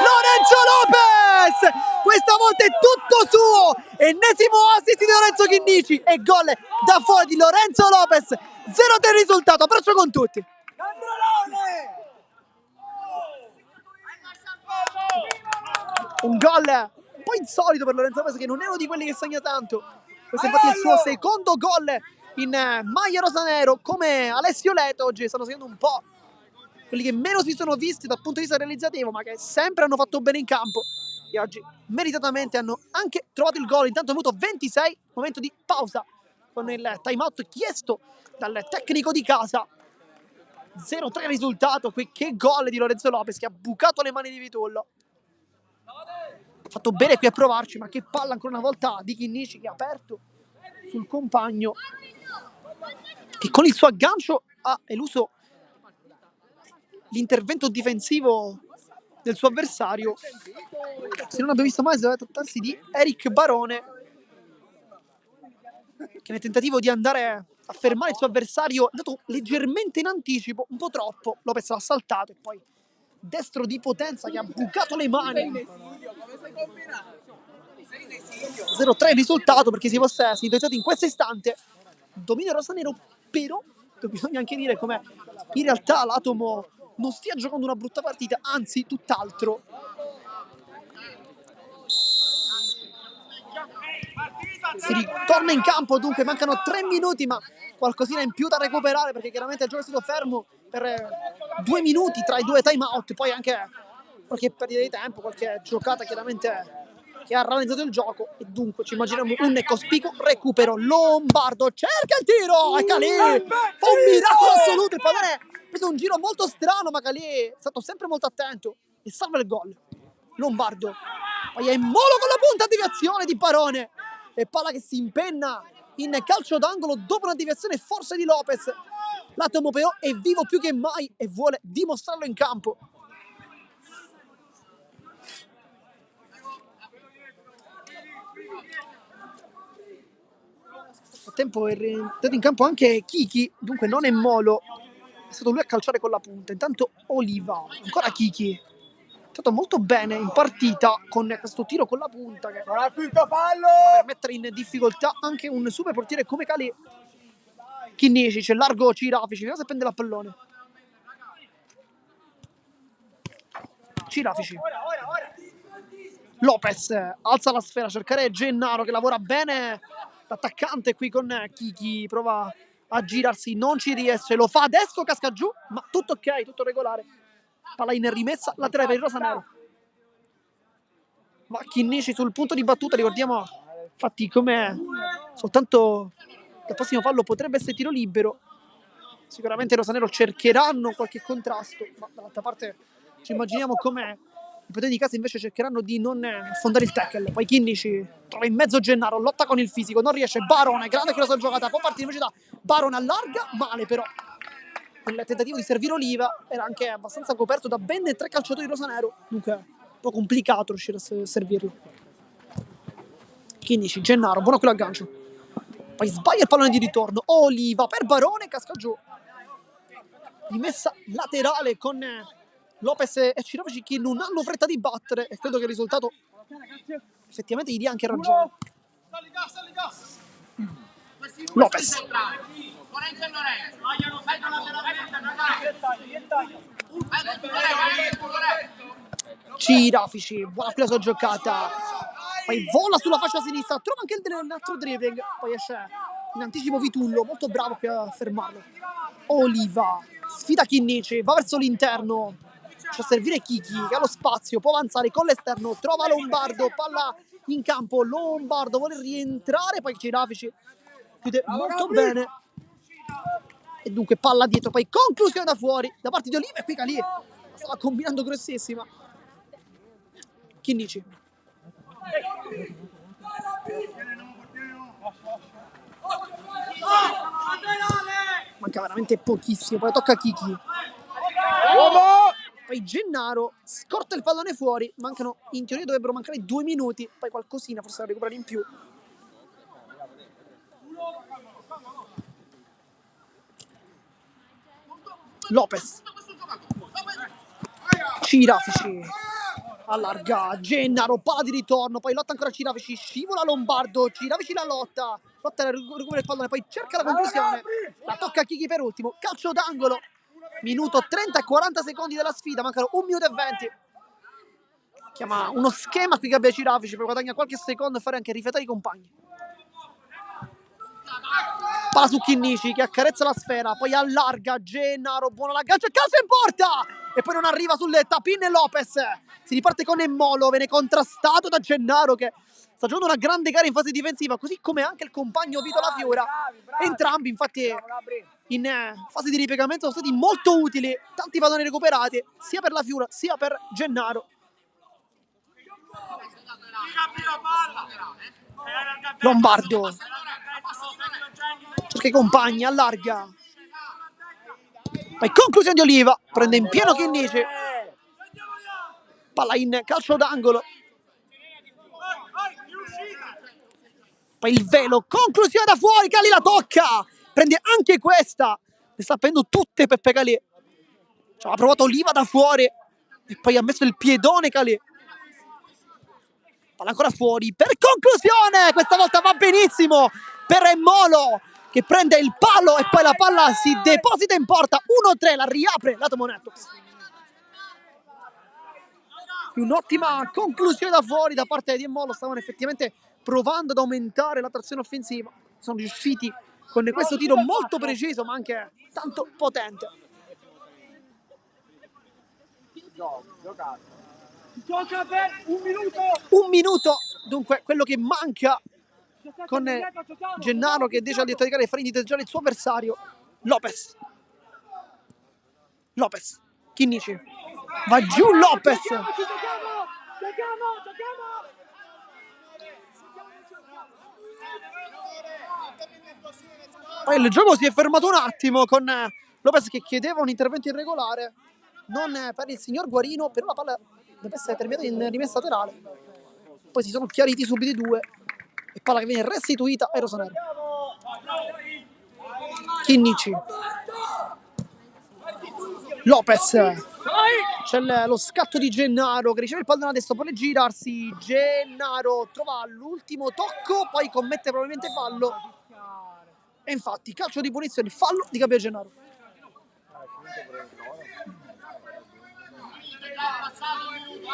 Lorenzo Lopez! Questa volta è tutto suo, ennesimo assist di Lorenzo Chinnici e gol da fuori di Lorenzo Lopez. 0-3 il risultato, abbraccio con tutti. Un gol un po' insolito per Lorenzo Lopez, che non è uno di quelli che segna tanto. Questo è infatti il suo secondo gol in maglia rosanero. Come Alessio Leto oggi stanno segnando un po' quelli che meno si sono visti dal punto di vista realizzativo, ma che sempre hanno fatto bene in campo e oggi meritatamente hanno anche trovato il gol. Intanto è venuto 26, momento di pausa con il time out chiesto dal tecnico di casa. 0-3 risultato, qui che gol di Lorenzo Lopez che ha bucato le mani di Vitullo. Ha fatto bene qui a provarci, ma che palla ancora una volta di Chinnici che ha aperto sul compagno, che con il suo aggancio ha eluso l'intervento difensivo del suo avversario. Se non abbiamo visto mai, doveva trattarsi di Eric Barone, che nel tentativo di andare a fermare il suo avversario è andato leggermente in anticipo, un po' troppo. Lopez l'ha saltato e poi destro di potenza che ha bucato le mani. 0-3 il risultato perché si fosse sintonizzato in questo istante. Dominio rosanero, però bisogna anche dire come in realtà l'Atomo non stia giocando una brutta partita, anzi tutt'altro. Si ritorna in campo, dunque mancano 3 minuti, ma qualcosina in più da recuperare perché chiaramente il gioco è stato fermo per 2 minuti tra i due time out, poi anche qualche perdita di tempo, qualche giocata chiaramente che ha rallentato il gioco e dunque ci immaginiamo un cospicuo recupero. Lombardo cerca il tiro e Calì fa un miracolo assoluto. Il pallone ha preso un giro molto strano, ma Calì è stato sempre molto attento e salva il gol. Lombardo poi è Molo con la punta, deviazione di Barone e palla che si impenna in calcio d'angolo dopo una deviazione forse di Lopez. L'Atomo però è vivo più che mai e vuole dimostrarlo in campo. Nel frattempo è rientrato in campo anche Kiki, dunque non è Molo, è stato lui a calciare con la punta. Intanto Oliva, ancora Kiki, è stato molto bene in partita con questo tiro con la punta che Non ha finto fallo! per mettere in difficoltà anche un super portiere come Calì. Chinnici, c'è largo Cirafici, vediamo se prende la pallone. Cirafici. Lopez alza la sfera, cercare Gennaro che lavora bene. L'attaccante qui con Kiki prova a girarsi, non ci riesce, lo fa adesso, casca giù, ma tutto ok, tutto regolare. Palla in rimessa laterale per il rosanero. Ma Chinnici sul punto di battuta, ricordiamo infatti come soltanto dal prossimo fallo potrebbe essere tiro libero. Sicuramente i rosanero cercheranno qualche contrasto, ma dall'altra parte ci immaginiamo come i poteri di casa invece cercheranno di non affondare il tackle. Poi Chinnici trova in mezzo Gennaro, lotta con il fisico, non riesce. Barone, grande cross giocata, può partire invece da Barone, allarga, male però. Il tentativo di servire Oliva era anche abbastanza coperto da ben 3 calciatori rosanero, dunque un po' complicato riuscire a servirlo. Chinnici, Gennaro, buono qui l'aggancio. Poi sbaglia il pallone di ritorno. Oliva per Barone, casca giù. Rimessa laterale con Lopez e Cirafici che non hanno fretta di battere e credo che il risultato effettivamente gli dia anche ragione. Lopez. Cirafici, buona qui la sua giocata. Poi vola sulla fascia sinistra, trova anche un altro dribbling, poi esce in anticipo Vitullo, molto bravo qui a fermarlo. Oliva, sfida Chinnici, va verso l'interno, c'è a servire Kiki che ha lo spazio, può avanzare con l'esterno, trova Lombardo, palla in campo, Lombardo vuole rientrare, poi Cirafici chiude molto bene. E dunque palla dietro, poi conclusione da fuori da parte di Oliva e qui Calì stava combinando grossissima. Chinnici. Manca veramente pochissimo, poi tocca a Kiki. Poi Gennaro scorta il pallone fuori, mancano, in teoria dovrebbero mancare 2 minuti, poi qualcosina forse da recuperare in più. Lopez. Cirafici. Allarga Gennaro, palla di ritorno, poi lotta ancora Cirafici, scivola Lombardo, Cirafici la lotta recupera il pallone, poi cerca la conclusione, la tocca a Kiki per ultimo, calcio d'angolo, minuto 30 e 40 secondi della sfida, mancano 1 minuto e 20. Chiama uno schema qui Gabriele Cirafici per guadagnare qualche secondo e fare anche riflettere i compagni. Palla su Chinnici che accarezza la sfera, poi allarga Gennaro, buono l'aggancio e calcio in porta! E poi non arriva sul tapin Lopez. Si riparte con Emmolo, viene contrastato da Gennaro che sta giocando una grande gara in fase difensiva, così come anche il compagno Vito La Fiora. Entrambi infatti in fase di ripiegamento sono stati molto utili, tanti palloni recuperati sia per La Fiora sia per Gennaro. Lombardo cerca i compagni, allarga, poi conclusione di Oliva, prende in pieno Chinnici, palla in calcio d'angolo, poi il velo, conclusione da fuori, Calì la tocca, prende anche questa, le sta prendendo tutte Peppe Calì, cioè, ha provato Oliva da fuori e poi ha messo il piedone Calì. Palla ancora fuori per conclusione, questa volta va benissimo per Emmolo che prende il palo e poi la palla si deposita in porta. 1-3, la riapre l'Atomo Networks. Un'ottima conclusione da fuori da parte di Emmolo, stavano effettivamente provando ad aumentare la trazione offensiva, sono riusciti con questo tiro molto preciso ma anche tanto potente. Gioca per 1 minuto. 1 minuto Dunque, quello che manca con Gennaro, che decide di attaccare e far indietreggiare il suo avversario, Lopez. Chinnici. Va giù Lopez. Poi il gioco si è fermato un attimo con Lopez che chiedeva un intervento irregolare, non per il signor Guarino, però la palla deve essere terminata in rimessa laterale. Poi si sono chiariti subito i due e palla che viene restituita ai rosaneri. Chinnici. Lopez. C'è lo scatto di Gennaro che riceve il pallone adesso, vuole girarsi. Gennaro trova l'ultimo tocco, poi commette probabilmente fallo. E infatti calcio di punizione, fallo di Gabriele Gennaro.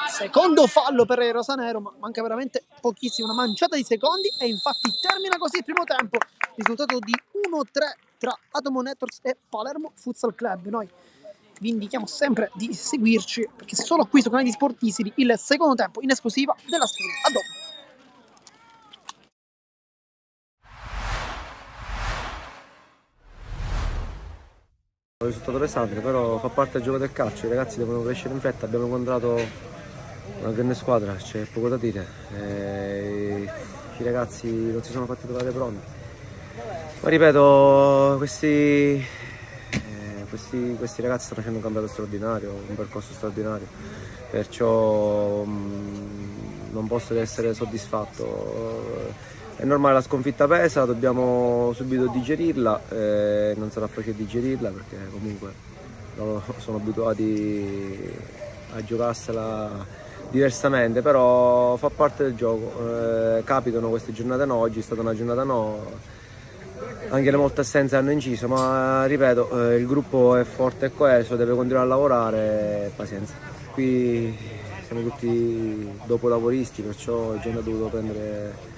Secondo fallo per il rosanero, ma manca veramente pochissimo, una manciata di secondi, e infatti termina così il primo tempo. Risultato di 1-3 tra Atomo Networks e Palermo Futsal Club. Noi vi indichiamo sempre di seguirci, perché solo qui su Canali Sportisili il secondo tempo in esclusiva della sfida. A dopo. Un risultato pesante, però fa parte del gioco del calcio, i ragazzi devono crescere in fretta, abbiamo incontrato una grande squadra, c'è poco da dire, i ragazzi non si sono fatti trovare pronti, ma ripeto, questi ragazzi stanno facendo un campionato straordinario, un percorso straordinario, perciò non posso che essere soddisfatto. È normale, la sconfitta pesa, dobbiamo subito digerirla, non sarà facile digerirla perché comunque loro sono abituati a giocarsela diversamente, però fa parte del gioco, capitano queste giornate no, oggi è stata una giornata no, anche le molte assenze hanno inciso, ma ripeto, il gruppo è forte e coeso, deve continuare a lavorare, pazienza. Qui siamo tutti dopolavoristi, perciò oggi hanno dovuto prendere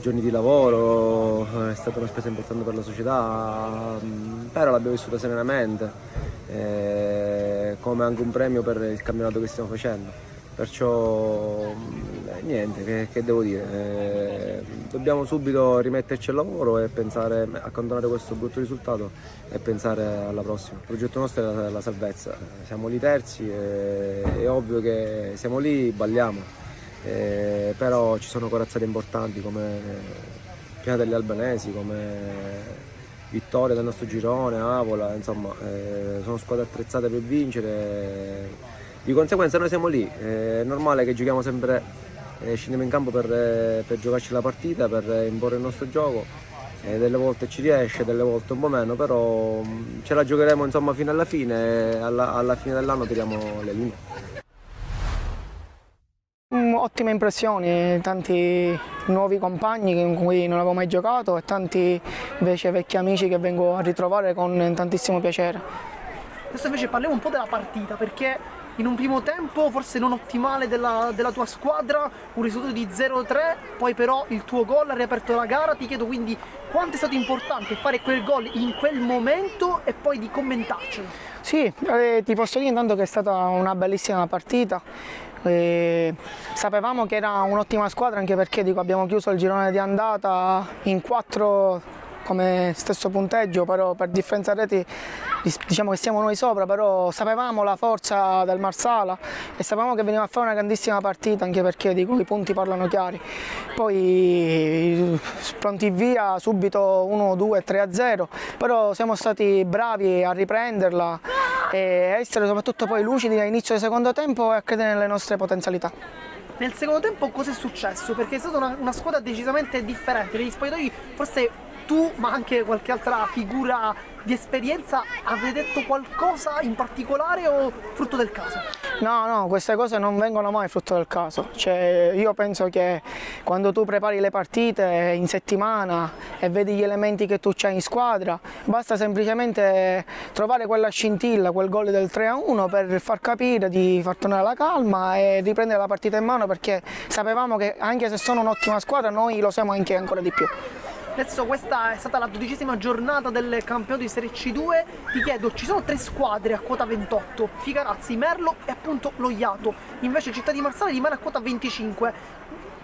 giorni di lavoro, è stata una spesa importante per la società, però l'abbiamo vissuta serenamente, come anche un premio per il campionato che stiamo facendo, perciò niente, che devo dire, dobbiamo subito rimetterci al lavoro e pensare, accantonare questo brutto risultato e pensare alla prossima. Il progetto nostro è la salvezza, siamo lì terzi, è ovvio che siamo lì, balliamo. Però ci sono corazzate importanti come Piana degli Albanesi, come Vittoria del nostro girone, Avola, insomma sono squadre attrezzate per vincere, di conseguenza noi siamo lì, è normale che giochiamo sempre, scendiamo in campo per giocarci la partita, per imporre il nostro gioco, delle volte ci riesce, delle volte un po' meno, però ce la giocheremo insomma fino alla fine, alla fine dell'anno tiriamo le linee. Ottime impressioni, tanti nuovi compagni con cui non avevo mai giocato e tanti invece vecchi amici che vengo a ritrovare con tantissimo piacere. Adesso invece parliamo un po' della partita, perché in un primo tempo forse non ottimale della tua squadra, un risultato di 0-3, poi però il tuo gol ha riaperto la gara. Ti chiedo quindi quanto è stato importante fare quel gol in quel momento e poi di commentarcelo. Sì, ti posso dire intanto che è stata una bellissima partita. Sapevamo che era un'ottima squadra, anche perché abbiamo chiuso il girone di andata in 4 come stesso punteggio, però per differenza reti diciamo che siamo noi sopra, però sapevamo la forza del Marsala e sapevamo che veniva a fare una grandissima partita, anche perché i punti parlano chiari. Poi pronti via subito 1-2, 3-0, però siamo stati bravi a riprenderla e essere soprattutto poi lucidi all'inizio del secondo tempo e a credere nelle nostre potenzialità. Nel secondo tempo cosa è successo? Perché è stata una squadra decisamente differente, negli spogliatoi forse tu, ma anche qualche altra figura di esperienza, avete detto qualcosa in particolare o frutto del caso? No, queste cose non vengono mai frutto del caso. Cioè, io penso che quando tu prepari le partite in settimana e vedi gli elementi che tu c'hai in squadra, basta semplicemente trovare quella scintilla, quel gol del 3-1 per far capire, di far tornare la calma e riprendere la partita in mano, perché sapevamo che anche se sono un'ottima squadra noi lo siamo anche ancora di più. Adesso questa è stata la 12ª giornata del campionato di Serie C2, ti chiedo, ci sono 3 squadre a quota 28, Figarazzi, Merlo e appunto lo Iato, invece Città di Marsala rimane a quota 25.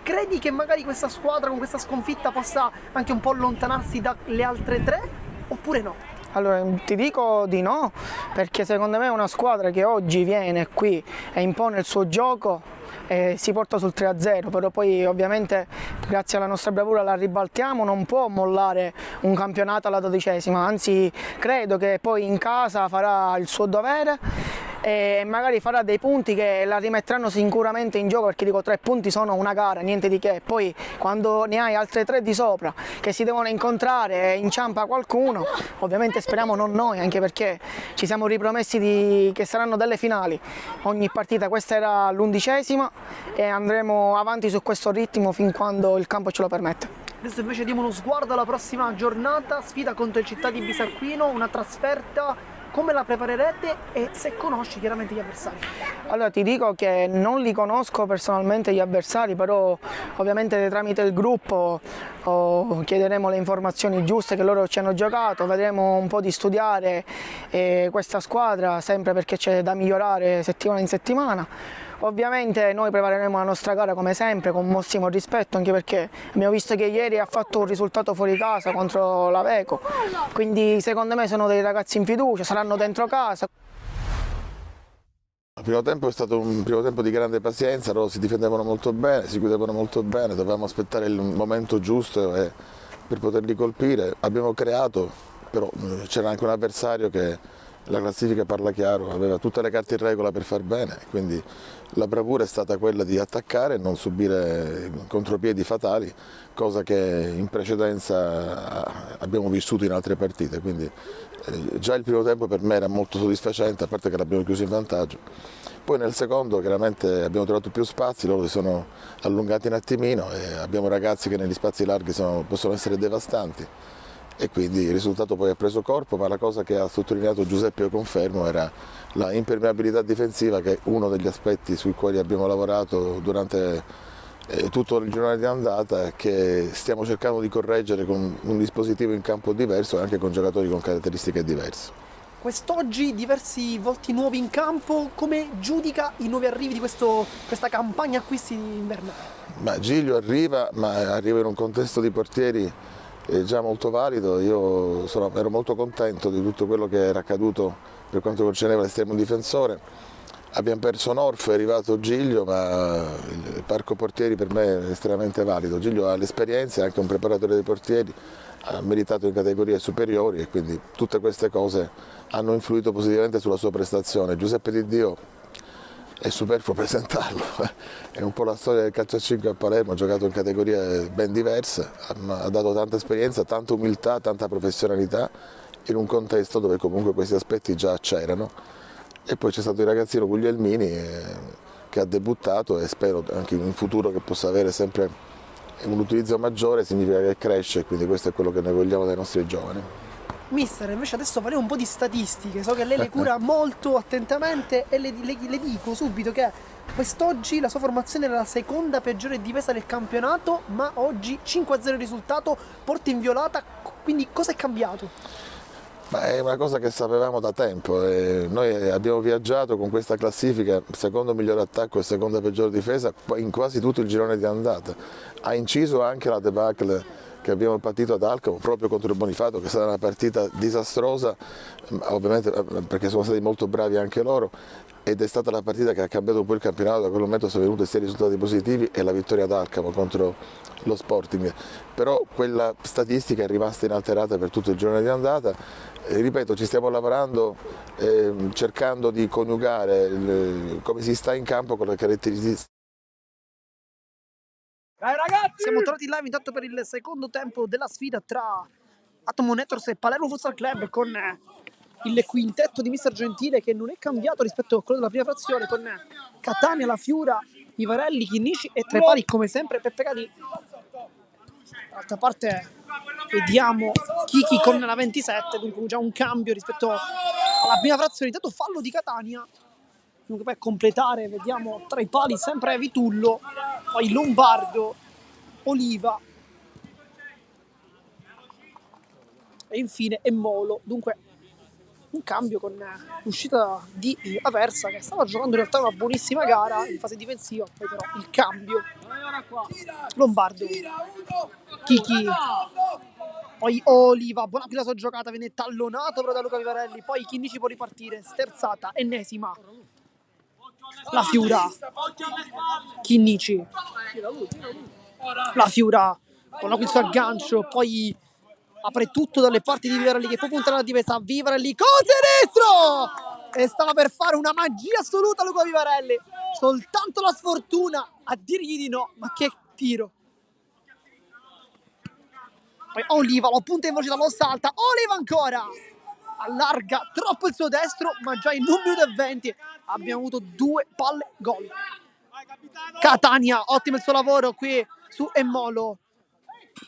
credi che magari questa squadra con questa sconfitta possa anche un po' allontanarsi dalle altre 3 oppure no? Allora, ti dico di no, perché secondo me è una squadra che oggi viene qui e impone il suo gioco e si porta sul 3-0, però poi ovviamente grazie alla nostra bravura la ribaltiamo, non può mollare un campionato alla 12ª, anzi credo che poi in casa farà il suo dovere e magari farà dei punti che la rimetteranno sicuramente in gioco, perché dico 3 punti sono una gara, niente di che, poi quando ne hai altre 3 di sopra che si devono incontrare e inciampa qualcuno, ovviamente speriamo non noi, anche perché ci siamo ripromessi che saranno delle finali ogni partita, questa era l'11ª e andremo avanti su questo ritmo fin quando il campo ce lo permette. Adesso invece diamo uno sguardo alla prossima giornata, sfida contro il Città di Bisacquino, una trasferta. Come la preparerete e se conosci chiaramente gli avversari? Allora ti dico che non li conosco personalmente gli avversari, però ovviamente tramite il gruppo chiederemo le informazioni giuste che loro ci hanno giocato, vedremo un po' di studiare questa squadra, sempre perché c'è da migliorare settimana in settimana. Ovviamente noi prepareremo la nostra gara come sempre con massimo rispetto, anche perché abbiamo visto che ieri ha fatto un risultato fuori casa contro l'Aveco, quindi secondo me sono dei ragazzi in fiducia, saranno dentro casa. Il primo tempo è stato un primo tempo di grande pazienza, loro si difendevano molto bene, si chiudevano molto bene, dovevamo aspettare il momento giusto per poterli colpire. Abbiamo creato, però c'era anche un avversario che la classifica parla chiaro, aveva tutte le carte in regola per far bene, quindi la bravura è stata quella di attaccare e non subire contropiedi fatali, cosa che in precedenza abbiamo vissuto in altre partite, quindi già il primo tempo per me era molto soddisfacente, a parte che l'abbiamo chiuso in vantaggio. Poi nel secondo chiaramente abbiamo trovato più spazi, loro si sono allungati un attimino e abbiamo ragazzi che negli spazi larghi possono essere devastanti. E quindi il risultato poi ha preso corpo, ma la cosa che ha sottolineato Giuseppe, io confermo, era la impermeabilità difensiva, che è uno degli aspetti sui quali abbiamo lavorato durante tutto il girone di andata e che stiamo cercando di correggere con un dispositivo in campo diverso e anche con giocatori con caratteristiche diverse. Quest'oggi diversi volti nuovi in campo, come giudica i nuovi arrivi di questa campagna acquisti invernale? Ma Giglio arriva, ma arriva in un contesto di portieri già molto valido. Io ero molto contento di tutto quello che era accaduto per quanto concerneva l'estremo difensore. Abbiamo perso Norf, è arrivato Giglio, ma il parco portieri per me è estremamente valido. Giglio ha l'esperienza, è anche un preparatore dei portieri, ha meritato in categorie superiori e quindi tutte queste cose hanno influito positivamente sulla sua prestazione. Giuseppe Di Dio è superfluo presentarlo, è un po' la storia del calcio a 5 a Palermo, ha giocato in categorie ben diverse, ha dato tanta esperienza, tanta umiltà, tanta professionalità in un contesto dove comunque questi aspetti già c'erano. E poi c'è stato il ragazzino Guglielmini che ha debuttato e spero anche in futuro che possa avere sempre un utilizzo maggiore, significa che cresce, quindi questo è quello che noi vogliamo dai nostri giovani. Mister, invece adesso parliamo un po' di statistiche, so che lei le cura molto attentamente e le dico subito che quest'oggi la sua formazione era la seconda peggiore difesa del campionato, ma oggi 5-0 il risultato, porta inviolata, quindi cosa è cambiato? Ma è una cosa che sapevamo da tempo, noi abbiamo viaggiato con questa classifica, secondo miglior attacco e seconda peggior difesa in quasi tutto il girone di andata. Ha inciso anche la debacle che abbiamo patito ad Alcamo proprio contro il Bonifato, che è stata una partita disastrosa, ovviamente perché sono stati molto bravi anche loro, ed è stata la partita che ha cambiato un po' il campionato. Da quel momento sono venuti sia risultati positivi e la vittoria ad Alcamo contro lo Sporting, però quella statistica è rimasta inalterata per tutto il girone di andata. Ripeto, ci stiamo lavorando cercando di coniugare come si sta in campo con le caratteristiche. Dai ragazzi! Siamo tornati live intanto per il secondo tempo della sfida tra Atomo Networks e Palermo Futsal Club, con il quintetto di Mister Gentile che non è cambiato rispetto a quello della prima frazione, con Catania, La Fiura, Ivarelli, Chinnici e tre pali come sempre Peppe Cadi. D'altra parte vediamo Kiki con la 27, dunque già un cambio rispetto alla prima frazione. Intanto fallo di Catania, dunque per completare vediamo tra i pali sempre Vitullo, poi Lombardo, Oliva e infine Emmolo. Dunque un cambio con l'uscita di Aversa, che stava giocando in realtà una buonissima gara in fase difensiva, poi però il cambio. Lombardo, Kiki, poi Oliva, buona prima sua giocata, viene tallonato però da Luca Vivarelli, poi Chinnici può ripartire, sterzata, ennesima. La Fiura, Chinnici, la Fiura con la questo aggancio, poi apre tutto dalle parti di Vivarelli che può puntare alla difesa. Vivarelli con sinistro e stava per fare una magia assoluta Luca Vivarelli, soltanto la sfortuna a dirgli di no, ma che tiro. Poi Oliva lo punta in velocità, lo salta, Oliva ancora allarga troppo il suo destro, ma già in 1 minuto e 20 abbiamo avuto 2 palle gol. Catania, ottimo il suo lavoro qui su Emmolo.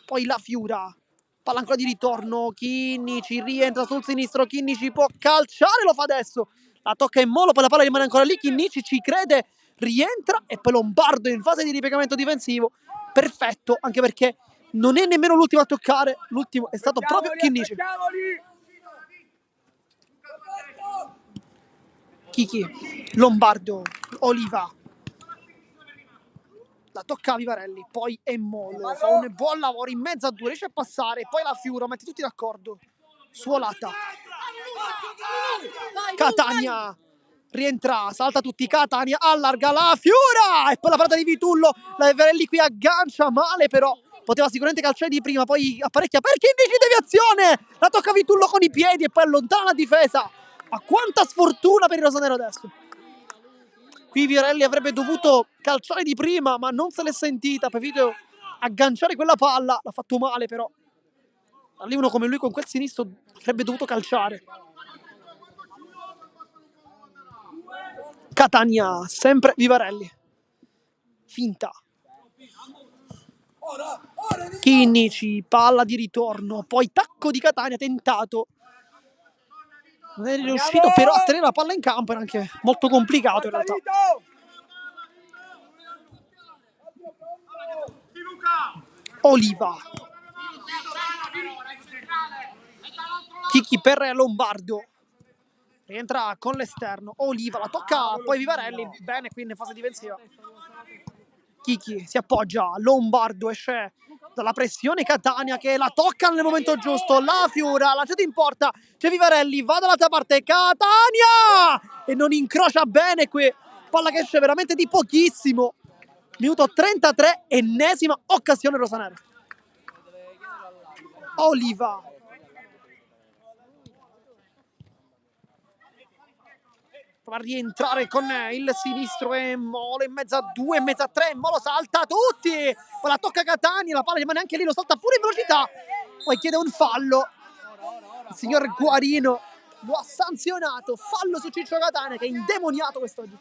Poi la Fiura, palla ancora di ritorno, Chinnici rientra sul sinistro, Chinnici può calciare, lo fa adesso, la tocca Emmolo, poi la palla rimane ancora lì, Chinnici ci crede, rientra e poi Lombardo in fase di ripiegamento difensivo, perfetto, anche perché non è nemmeno l'ultimo a toccare, l'ultimo è stato proprio Chinnici. Kiki, Lombardo, Oliva, la tocca a Vivarelli, poi Emmolo, fa un buon lavoro in mezzo a 2, riesce a passare, poi la Fiura, mette tutti d'accordo, Suolata, Catania, rientra, salta tutti, Catania, allarga la Fiura, e poi la parata di Vitullo, la Vivarelli qui aggancia male però, poteva sicuramente calciare di prima, poi apparecchia per Chinnici, deviazione, la tocca Vitullo con i piedi e poi allontana la difesa, ma quanta sfortuna per il rosanero adesso. Qui Vivarelli avrebbe dovuto calciare di prima, ma non se l'è sentita, preferito agganciare quella palla, l'ha fatto male però. Lì uno come lui con quel sinistro avrebbe dovuto calciare. Catania, sempre Vivarelli. Finta. Chinnici, palla di ritorno, poi tacco di Catania, tentato. Non è riuscito però a tenere la palla in campo, era anche molto complicato in realtà. Oliva, Kiki per Lombardo, rientra con l'esterno, Oliva, la tocca poi Vivarelli, bene qui in fase difensiva. Kiki si appoggia, Lombardo esce dalla pressione, Catania che la tocca nel momento giusto, la Fiura, lanciata in porta, c'è Vivarelli, va dall'altra parte, Catania! E non incrocia bene qui, palla che esce veramente di pochissimo. Minuto 33, ennesima occasione rosanero. Oliva. Prova a rientrare con il sinistro Emmolo in mezzo a 2, in mezzo a 3, Emmolo salta tutti, poi la tocca Catania, la palla rimane anche lì, lo salta pure in velocità, poi chiede un fallo, il signor Guarino lo ha sanzionato, fallo su Ciccio Catania che è indemoniato quest'oggi.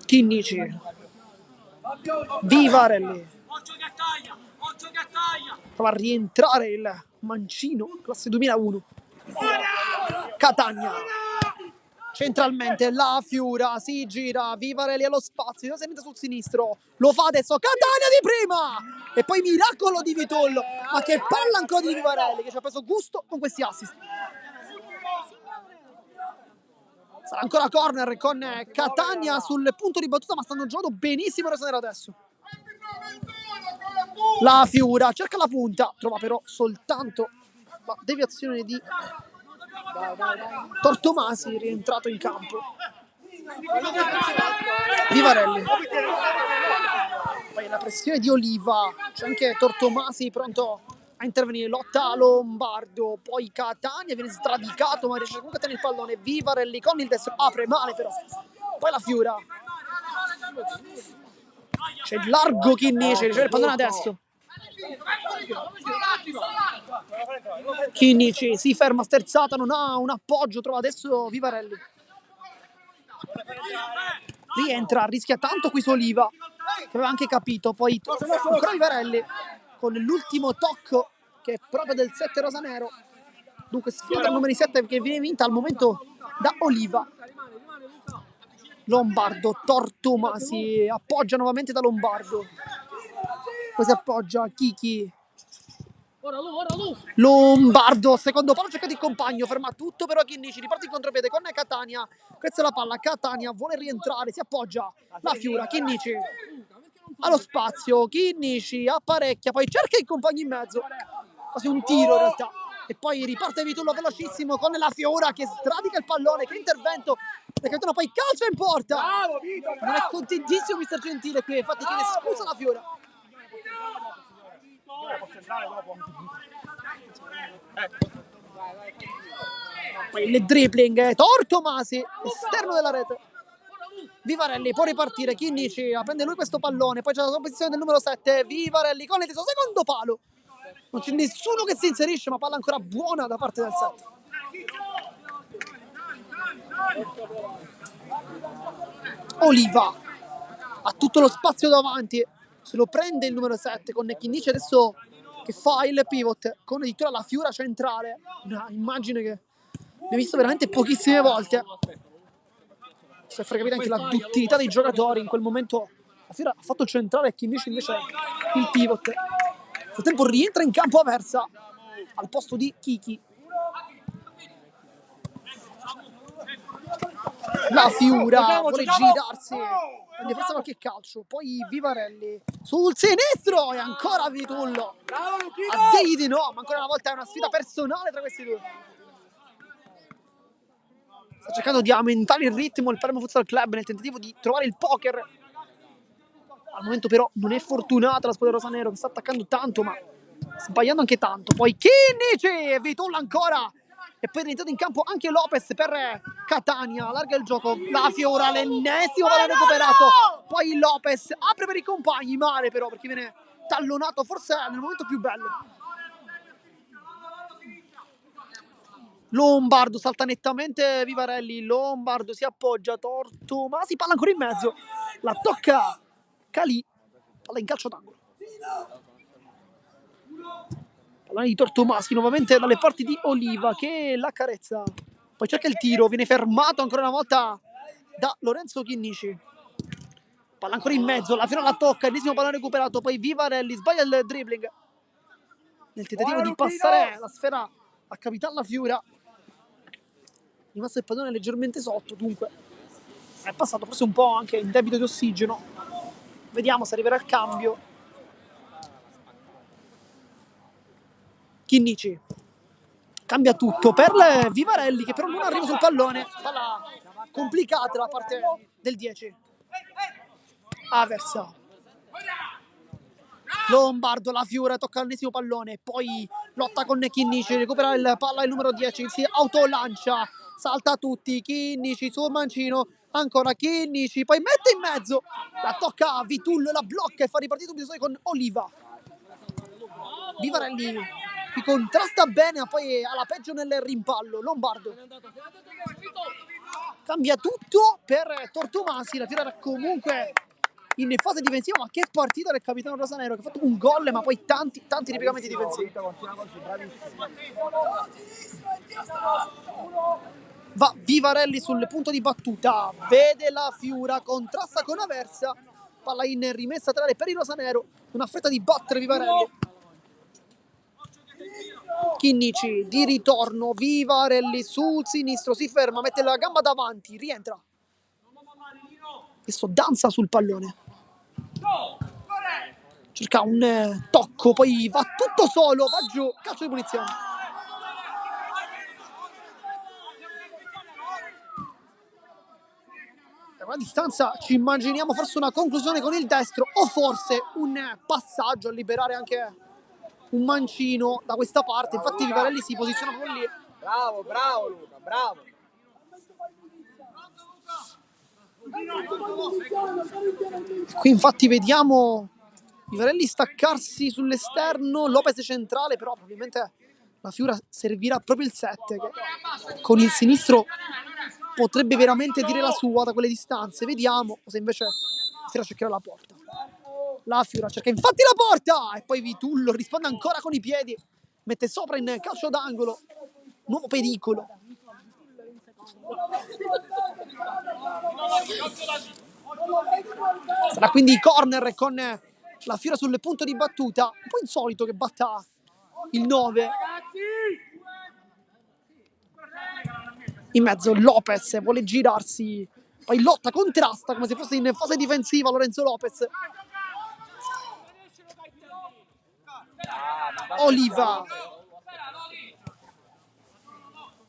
Chinnici, Vivarelli, prova a rientrare il mancino, classe 2001, Catania, centralmente la Fiura, si gira, Vivarelli allo spazio, si mette sul sinistro, lo fa adesso, Catania di prima, e poi miracolo di Vitollo, ma che palla ancora di Vivarelli che ci ha preso gusto con questi assist. Sarà ancora corner con Catania sul punto di battuta, ma stanno giocando benissimo il rosanero adesso. La Fiura cerca la punta, trova però soltanto la deviazione di Tortomasi, rientrato in campo. Vivarelli. Poi la pressione di Oliva, c'è anche Tortomasi pronto a intervenire, lotta Lombardo, poi Catania viene stradicato ma riesce comunque a tenere il pallone, Vivarelli con il destro, apre male però, poi la Fiura, c'è il largo Chinnici, riceve il pallone adesso, Chinnici si ferma sterzata, non ha un appoggio, trova adesso Vivarelli, rientra, rischia tanto qui su Oliva che aveva anche capito, poi ancora Vivarelli con l'ultimo tocco che è proprio del 7 rosanero, dunque sfida il numero 7 che viene vinta al momento da Oliva. Lombardo, Tortomasi, appoggia nuovamente da Lombardo. Poi si appoggia Kiki. Lombardo, secondo palo, cerca di compagno, ferma tutto però Chinnici, riparte in contropiede con Catania. Questa è la palla, Catania vuole rientrare, si appoggia la Fiura, Chinnici allo spazio, Chinnici apparecchia, poi cerca i compagni in mezzo, quasi un tiro in realtà, e poi riparte Vitullo velocissimo con la Fiora che stradica il pallone, che intervento, perché poi calcia in porta. Non è contentissimo mister Gentile qui, infatti chiede scusa la Fiora. Poi il dribbling, Tortomasi, esterno della rete. Vivarelli può ripartire, Chinnici prende lui questo pallone, poi c'è la posizione del numero 7, Vivarelli con il secondo palo. Non c'è nessuno che si inserisce, ma palla ancora buona da parte del 7. Oliva ha tutto lo spazio davanti, se lo prende il numero 7 con Chinnici adesso che fa il pivot con addirittura la Fiura centrale, una immagine che abbiamo visto veramente pochissime volte. Si è capire anche la duttilità dei giocatori in quel momento. La Fiora ha fatto centrale e Chinnici invece il pivot. Nel frattempo rientra in campo Aversa al posto di Kiki. La Fiura vuole girarsi, quindi forse qualche calcio, poi Vivarelli sul sinistro e ancora Vitullo a degli di no, ma ancora una volta è una sfida personale tra questi due. Sta cercando di aumentare il ritmo il Palermo Futsal Club nel tentativo di trovare il poker. Al momento però non è fortunata la squadra rosanero che sta attaccando tanto ma sbagliando anche tanto. Poi Chinnici, Vitullo ancora e poi è rientrato in campo anche Lopez per Catania, allarga il gioco, la Fiora, l'ennesimo pallone recuperato, poi Lopez apre per i compagni, male però perché viene tallonato forse nel momento più bello. Lombardo salta nettamente Vivarelli, Lombardo si appoggia, Tortomasi, palla ancora in mezzo, la tocca Calì, palla in calcio d'angolo. Pallone di Tortomasi nuovamente dalle parti di Oliva che la carezza, poi cerca il tiro, viene fermato ancora una volta da Lorenzo Chinnici. Palla ancora in mezzo, la Fiora la tocca, ennesimo pallone recuperato, poi Vivarelli sbaglia il dribbling nel tentativo di passare la sfera a Capitan La Fiora. Rimasto il pallone leggermente sotto, dunque è passato forse un po' anche in debito di ossigeno. Vediamo se arriverà il cambio. Chinnici cambia tutto per Vivarelli che però non arriva sul pallone, palla complicata da parte del 10. Aversa, Lombardo, la Fiora tocca l'ennesimo pallone, poi lotta con Chinnici, recupera il palla il numero 10, si autolancia, salta tutti, Chinnici sul mancino, ancora Chinnici, poi mette in mezzo, la tocca a Vitullo, la blocca e fa ripartire subito con Oliva. Vivarelli che contrasta bene, ma poi alla peggio nel rimpallo. Lombardo cambia tutto per Tortomasi, la Fiora era comunque in fase difensiva, ma che partita del capitano rosanero che ha fatto un gol ma poi tanti ripiegamenti difensivi. Va Vivarelli sul punto di battuta, vede la Fiora, contrasta con Aversa, palla in rimessa laterale per il rosanero, una fretta di battere Vivarelli. Chinnici di ritorno, Vivarelli sul sinistro, si ferma, mette la gamba davanti, rientra. Adesso danza sul pallone, cerca un tocco, poi va tutto solo, va giù, calcio di punizione. Da una distanza ci immaginiamo forse una conclusione con il destro o forse un passaggio a liberare anche un mancino da questa parte. Infatti Vivarelli si posiziona proprio lì. Bravo Luca, bravo. Qui infatti vediamo Vivarelli staccarsi sull'esterno, Lopez centrale, però probabilmente la Fiora servirà proprio il 7 che con il sinistro potrebbe veramente dire la sua da quelle distanze. Vediamo se invece Fiora cercherà la porta. La Fiora cerca infatti la porta e poi Vitullo risponde ancora con i piedi, mette sopra in calcio d'angolo, nuovo pericolo Sarà quindi corner con la Fiora sul punto di battuta, un po' insolito che batta il 9. In mezzo Lopez vuole girarsi, poi lotta, contrasta come se fosse in fase difensiva Lorenzo Lopez. Oliva,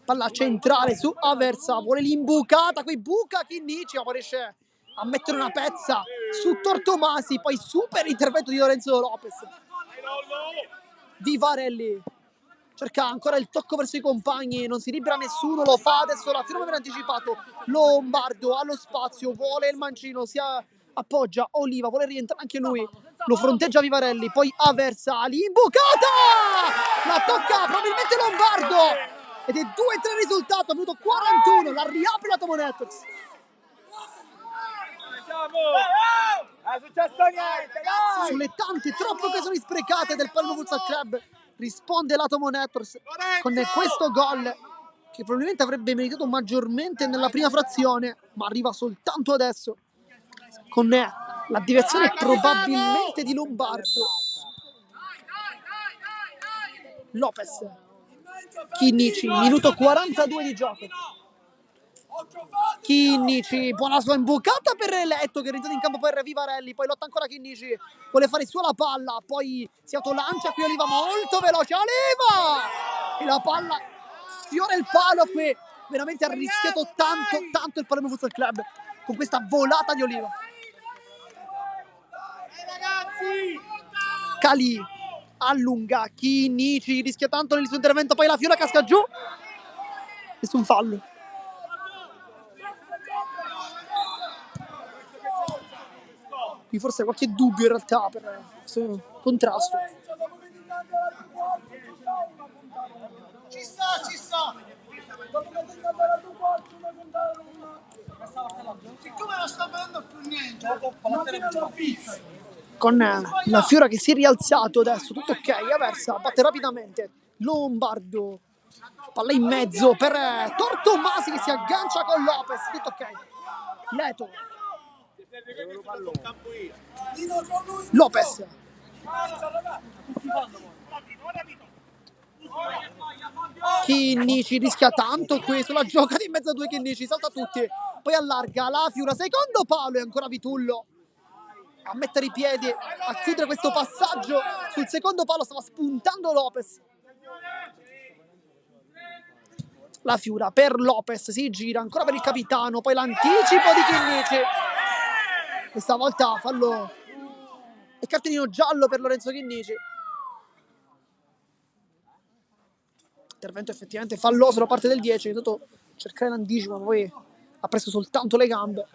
palla centrale su Aversa, vuole l'imbucata, qui buca Chinnici, ma riesce a mettere una pezza su Tortomasi, poi super intervento di Lorenzo Lopez. Vivarelli cerca ancora il tocco verso i compagni, non si libera nessuno, lo fa adesso la firma, aveva anticipato Lombardo allo spazio, vuole il mancino, si appoggia Oliva, vuole rientrare anche lui, lo fronteggia Vivarelli, poi Aversa, l'imbucata, la tocca probabilmente Lombardo ed è 2-3 il risultato, minuto 41, la riapre la Tomo Networks. È successo niente, dai! Sulle tante, troppe occasioni sprecate del Palermo Futsal Club risponde la Tomo Networks con questo gol che probabilmente avrebbe meritato maggiormente nella prima frazione, ma arriva soltanto adesso con la deviazione probabilmente di Lombardo. Lopez, Chinnici, minuto 42 di gioco. Chinnici, buona sua imbucata per Letto che ritorna in campo per Vivarelli, poi lotta ancora Chinnici, vuole fare su la palla, poi si autolancia qui Oliva molto veloce, Oliva! E la palla sfiora il palo qui, veramente ha rischiato tanto il Palermo Futsal Club con questa volata di Oliva. Cali allunga, Chinnici rischia tanto nel suo intervento, poi la Fiora casca giù, nessun fallo. Qui forse qualche dubbio in realtà per questo contrasto. Ci sta! Siccome non sta vedendo più niente, non vedo pizza. Con la Fiora che si è rialzato adesso, tutto ok, Aversa batte rapidamente, Lombardo, palla in mezzo per Tortomasi che si aggancia con Lopez, tutto ok, Leto, Lopez, Chinnici rischia tanto qui sulla giocata in mezzo a due, Chinnici salta tutti, poi allarga la Fiora, secondo palo e ancora Vitullo a mettere i piedi, a chiudere questo passaggio sul secondo palo, stava spuntando Lopez. La Fiora per Lopez, si gira ancora per il capitano, poi l'anticipo di Chinnici. Questa volta fallo e cartellino giallo per Lorenzo Chinnici. Intervento effettivamente falloso da parte del 10, è stato cercare l'anticipo, ma poi ha preso soltanto le gambe.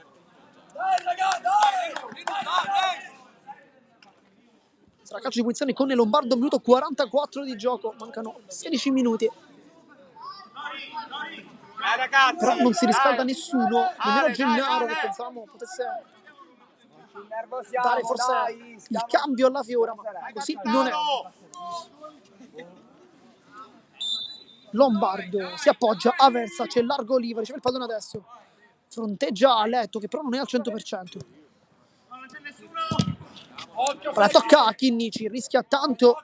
Sarà calcio di punizione con Lombardo, minuto 44 di gioco, mancano 16 minuti. Però non si riscalda nessuno, nemmeno Gennaro che pensavamo potesse dare forse il cambio alla Fiora, ma così non è. Lombardo si appoggia, Aversa, c'è largo Oliva, riceve il pallone adesso, fronteggia Letto che però non è al 100%. La tocca a Chinnici, rischia tanto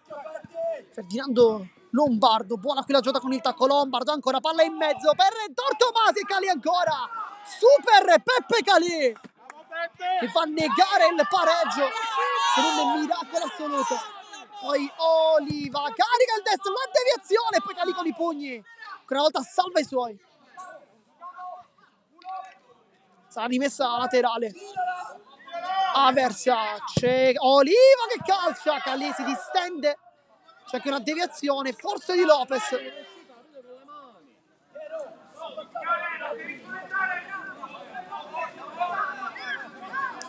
Ferdinando Lombardo, buona qui la giocata con il tacco, Lombardo ancora, palla in mezzo per Tortomasi, Cali ancora, super Peppe Cali che fa negare il pareggio con un miracolo assoluto. Poi Oliva carica il destro, la deviazione, poi Cali con i pugni, ancora una volta salva i suoi. Sarà rimessa laterale. Aversa, c'è Oliva che calcia, Cali si distende, c'è anche una deviazione, forse di Lopez.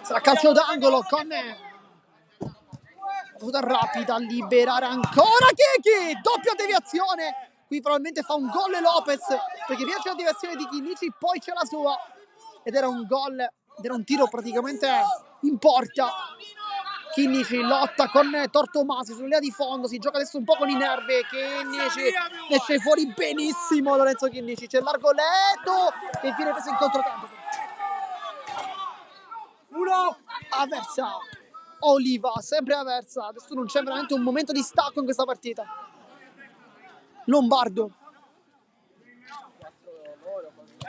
Sarà calcio d'angolo con battuta rapida a liberare ancora Chiechi, doppia deviazione, qui probabilmente fa un gol Lopez perché piace la deviazione di Chinnici, poi c'è la sua ed era un gol, ed era un tiro praticamente in porta. Chinnici lotta con Tortomasi sulla linea di fondo, si gioca adesso un po' con i nervi. Chinnici esce fuori benissimo Lorenzo Chinnici, c'è largo Leto che viene preso in controtempo. Aversa, Oliva, sempre Aversa, adesso non c'è veramente un momento di stacco in questa partita. Lombardo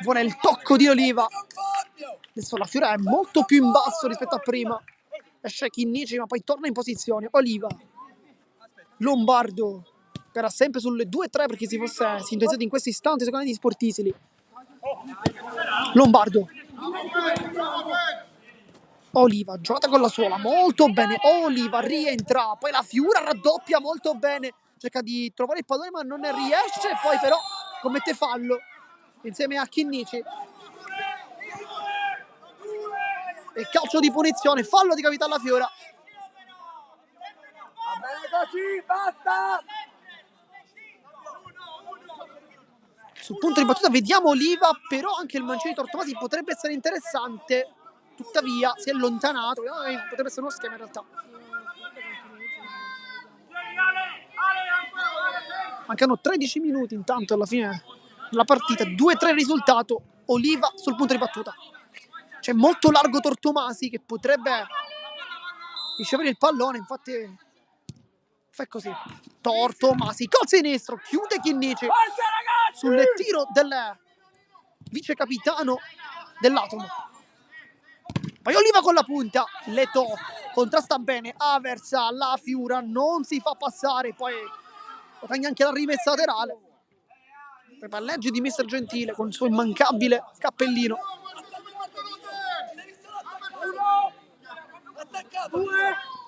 vuole il tocco di Oliva, adesso la Fiora è molto più in basso rispetto a prima, esce Chinnici ma poi torna in posizione. Oliva, Lombardo era sempre sulle 2-3 perché si fosse sintonizzato in questo istante secondo me di Sportisili. Lombardo, Oliva, giocata con la suola, molto bene, Oliva rientra, poi la Fiora raddoppia molto bene, cerca di trovare il pallone ma non ne riesce, poi però commette fallo insieme a Chinnici. E calcio di punizione, fallo di Capitana Fiora. Va bene così, basta! Sul punto di battuta vediamo Oliva, però anche il mancino di Tortomasi potrebbe essere interessante, tuttavia si è allontanato, potrebbe essere uno schema in realtà. Mancano 13 minuti intanto alla fine della partita, 2-3 risultato, Oliva sul punto di battuta. C'è molto largo Tortomasi che potrebbe ricevere il pallone, infatti fa così. Tortomasi col sinistro, chiude Chinnici sul tiro del vice capitano dell'Atomo. Poi Oliva con la punta, Leto contrasta bene, Aversa, la Fiora non si fa passare, poi ottiene anche la rimessa laterale. Poi palleggi di Mister Gentile con il suo immancabile cappellino.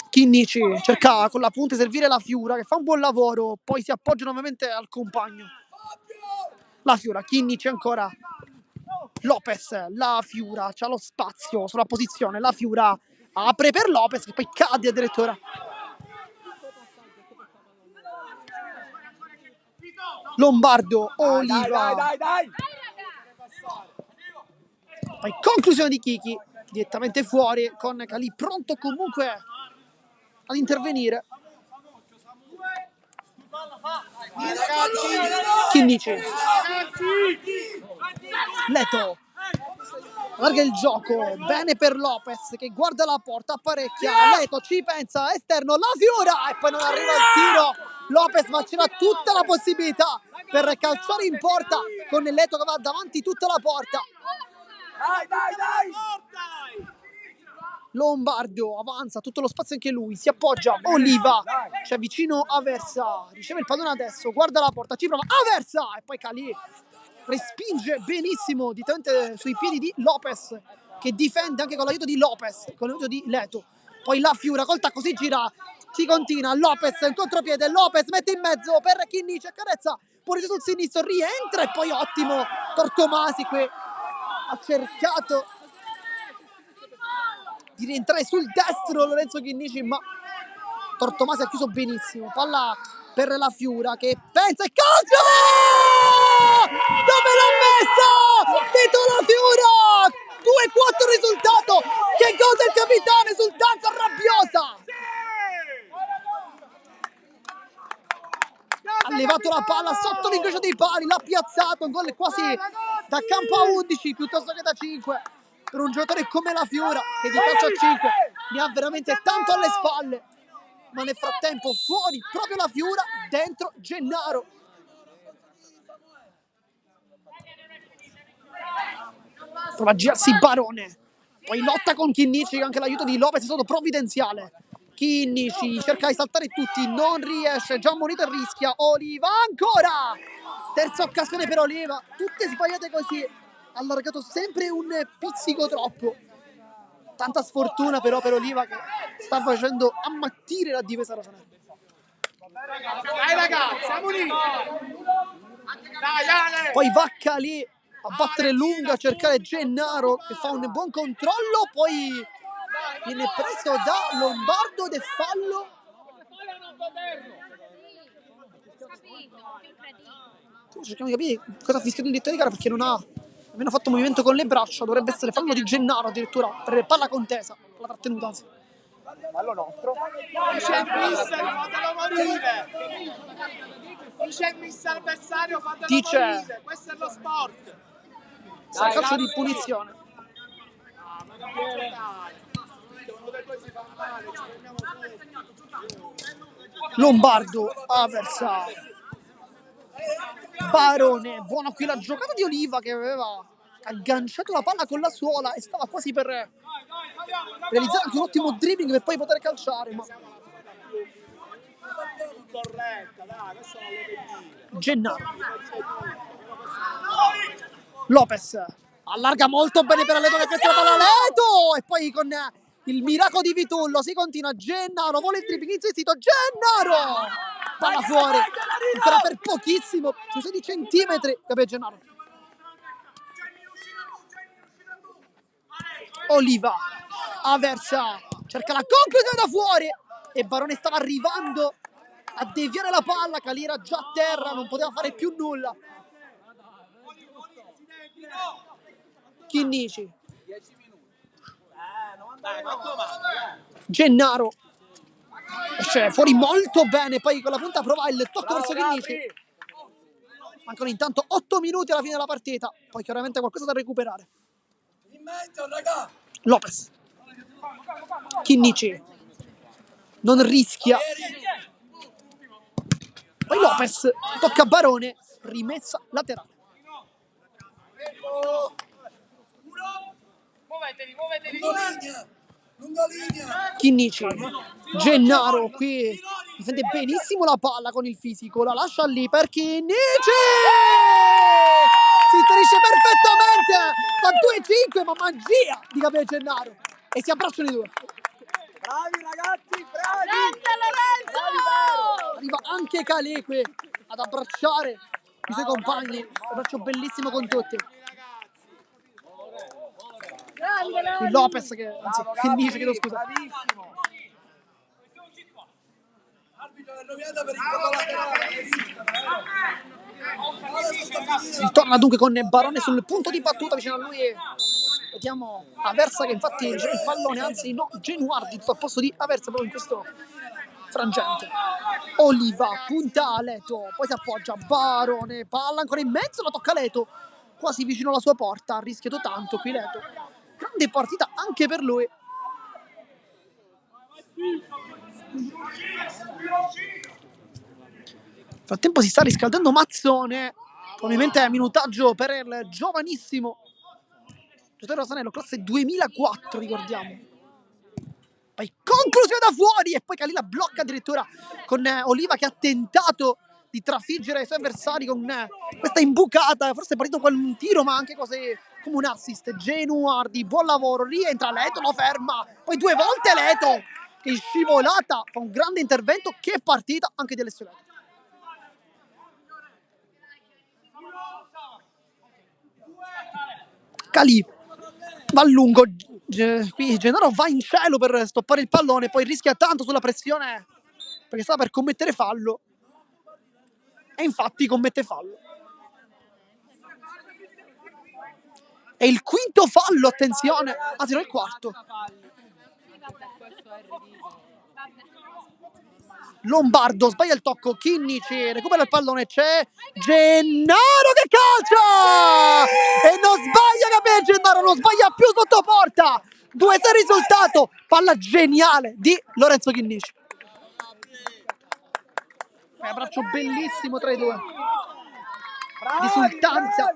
Chinnici cerca con la punta di servire la Fiora che fa un buon lavoro, poi si appoggia nuovamente al compagno. La Fiora, Chinnici ancora, Lopez, la Fiora c'ha lo spazio sulla posizione, la Fiora apre per Lopez che poi cade addirittura. Lombardo, Oliva, Dai! poi conclusione di Kiki, direttamente fuori con Calì pronto comunque ad intervenire. Chinnici, Leto allarga il gioco, bene per Lopez che guarda la porta, apparecchia, Leto ci pensa, esterno, la Fiora e poi non arriva il tiro. Lopez ma c'era tutta la possibilità per calciare in porta con Leto che va davanti tutta la porta. Dai! Lombardo avanza, tutto lo spazio anche lui, si appoggia, Oliva, c'è vicino Aversa, riceve il pallone adesso, guarda la porta, ci prova, Aversa e poi Calì respinge benissimo direttamente sui piedi di Lopez che difende anche con l'aiuto di Lopez, con l'aiuto di Leto. Poi la Fiora col tacco si gira, si continua, Lopez in contropiede, Lopez mette in mezzo per Chinnici, accarezza, pure sul sinistro, rientra e poi ottimo Tortomasi qui ha cercato di rientrare sul destro Lorenzo Chinnici ma Tortomasi ha chiuso benissimo, palla per la Fiora che pensa e calcio! Dove l'ha messa? Tito la Fiora! 2-4 risultato, che gol del capitano, esultanza rabbiosa! Ha levato la palla sotto l'incrocio dei pali, l'ha piazzato, un gol quasi da campo a 11 piuttosto che da 5 per un giocatore come la Fiora che di calcio a 5 ne ha veramente tanto alle spalle, ma nel frattempo fuori proprio la Fiora, dentro Gennaro. Prova a girarsi Barone, poi lotta con Chinnici, anche l'aiuto di Lopez è stato provvidenziale. Chinnici cerca di saltare tutti, non riesce, già ammonito e rischia. Oliva ancora, terza occasione per Oliva, tutte sbagliate così, ha allargato sempre un pizzico troppo. Tanta sfortuna però per Oliva che sta facendo ammattire la difesa rosanera. Dai ragazzi, siamo lì! Dai Ale! Poi va Calì a battere lunga, a cercare Gennaro che fa un buon controllo, poi viene preso da Lombardo ed è fallo. Cerchiamo di capire cosa ha fischiato il direttore di gara perché non ha nemmeno fatto movimento con le braccia, dovrebbe essere fallo di Gennaro addirittura per palla contesa, palla trattenuta anzi. Fallo nostro. Non c'è il mister, fatelo morire! Non c'è il mister avversario, fatelo Dice- morire! Questo è lo sport! Sarà calcio di punizione. Ma non può giocare! Uno dei due si fa male, ci fermiamo tutti! Lombardo, avversario. Barone, buona qui la giocata di Oliva che aveva agganciato la palla con la suola e stava quasi per realizzare anche un ottimo dribbling per poi poter calciare, ma Corretta, dai, questo non lo devi dire! Gennaro. Lopez allarga molto bene per Aleto che questa palla Aleto e poi con il miracolo di Vitullo si continua. Gennaro vuole il dribbling insistito, Gennaro palla fuori ancora per pochissimo, sui 16 centimetri. Vabbè, Gennaro. Oliva avversa, cerca la conclusione da fuori e Barone stava arrivando a deviare la palla. Calì era già a terra, non poteva fare più nulla. Chinnici, Gennaro esce fuori molto bene, poi con la punta prova il tocco verso Chinnici. Mancano intanto 8 minuti alla fine della partita, poi chiaramente qualcosa da recuperare. Lopez, Chinnici non rischia, poi Lopez tocca Barone, rimessa laterale. Chinnici, Gennaro qui difende benissimo la palla con il fisico, la lascia lì per Chinnici, si inserisce perfettamente, fa 2-5, ma magia di Gabriele Gennaro e si abbracciano i due. Bravi ragazzi, bravi! Arriva anche Calé qui ad abbracciare i suoi compagni, un abbraccio bellissimo con tutti. Il Lopez che, anzi, Chinnici, chiedo scusa. Bravissimo! Si ritorna dunque con Barone sul punto di battuta vicino a lui e vediamo Aversa che infatti gira il pallone, anzi no, Genuardi al posto di Aversa proprio in questo frangente. Oliva punta a Leto, poi si appoggia Barone, palla ancora in mezzo, la tocca Leto quasi vicino alla sua porta, ha rischiato tanto qui Leto, grande partita anche per lui. Nel frattempo si sta riscaldando Mazzone, probabilmente minutaggio per il giovanissimo giocatore rosanello, classe 2004, ricordiamo. Poi conclusione da fuori e poi Calila blocca addirittura con Oliva che ha tentato di trafiggere i suoi avversari con questa imbucata, forse è partito un tiro ma anche cose come un assist. Genuardi, buon lavoro, rientra Leto, lo ferma, poi 2 volte Leto che in scivolata fa un grande intervento. Che partita anche di Alessio Leto. Calì va a lungo, qui Gennaro va in cielo per stoppare il pallone, poi rischia tanto sulla pressione perché stava per commettere fallo e infatti commette fallo. È il quinto fallo, attenzione, anzi no, il quarto. Lombardo sbaglia il tocco, Chinnici recupera il pallone, c'è Gennaro che calcia e non sbaglia Gabriele Gennaro, non sbaglia più sotto porta. 2-6 risultato, palla geniale di Lorenzo Chinnici. Un abbraccio bellissimo tra i due, risultanza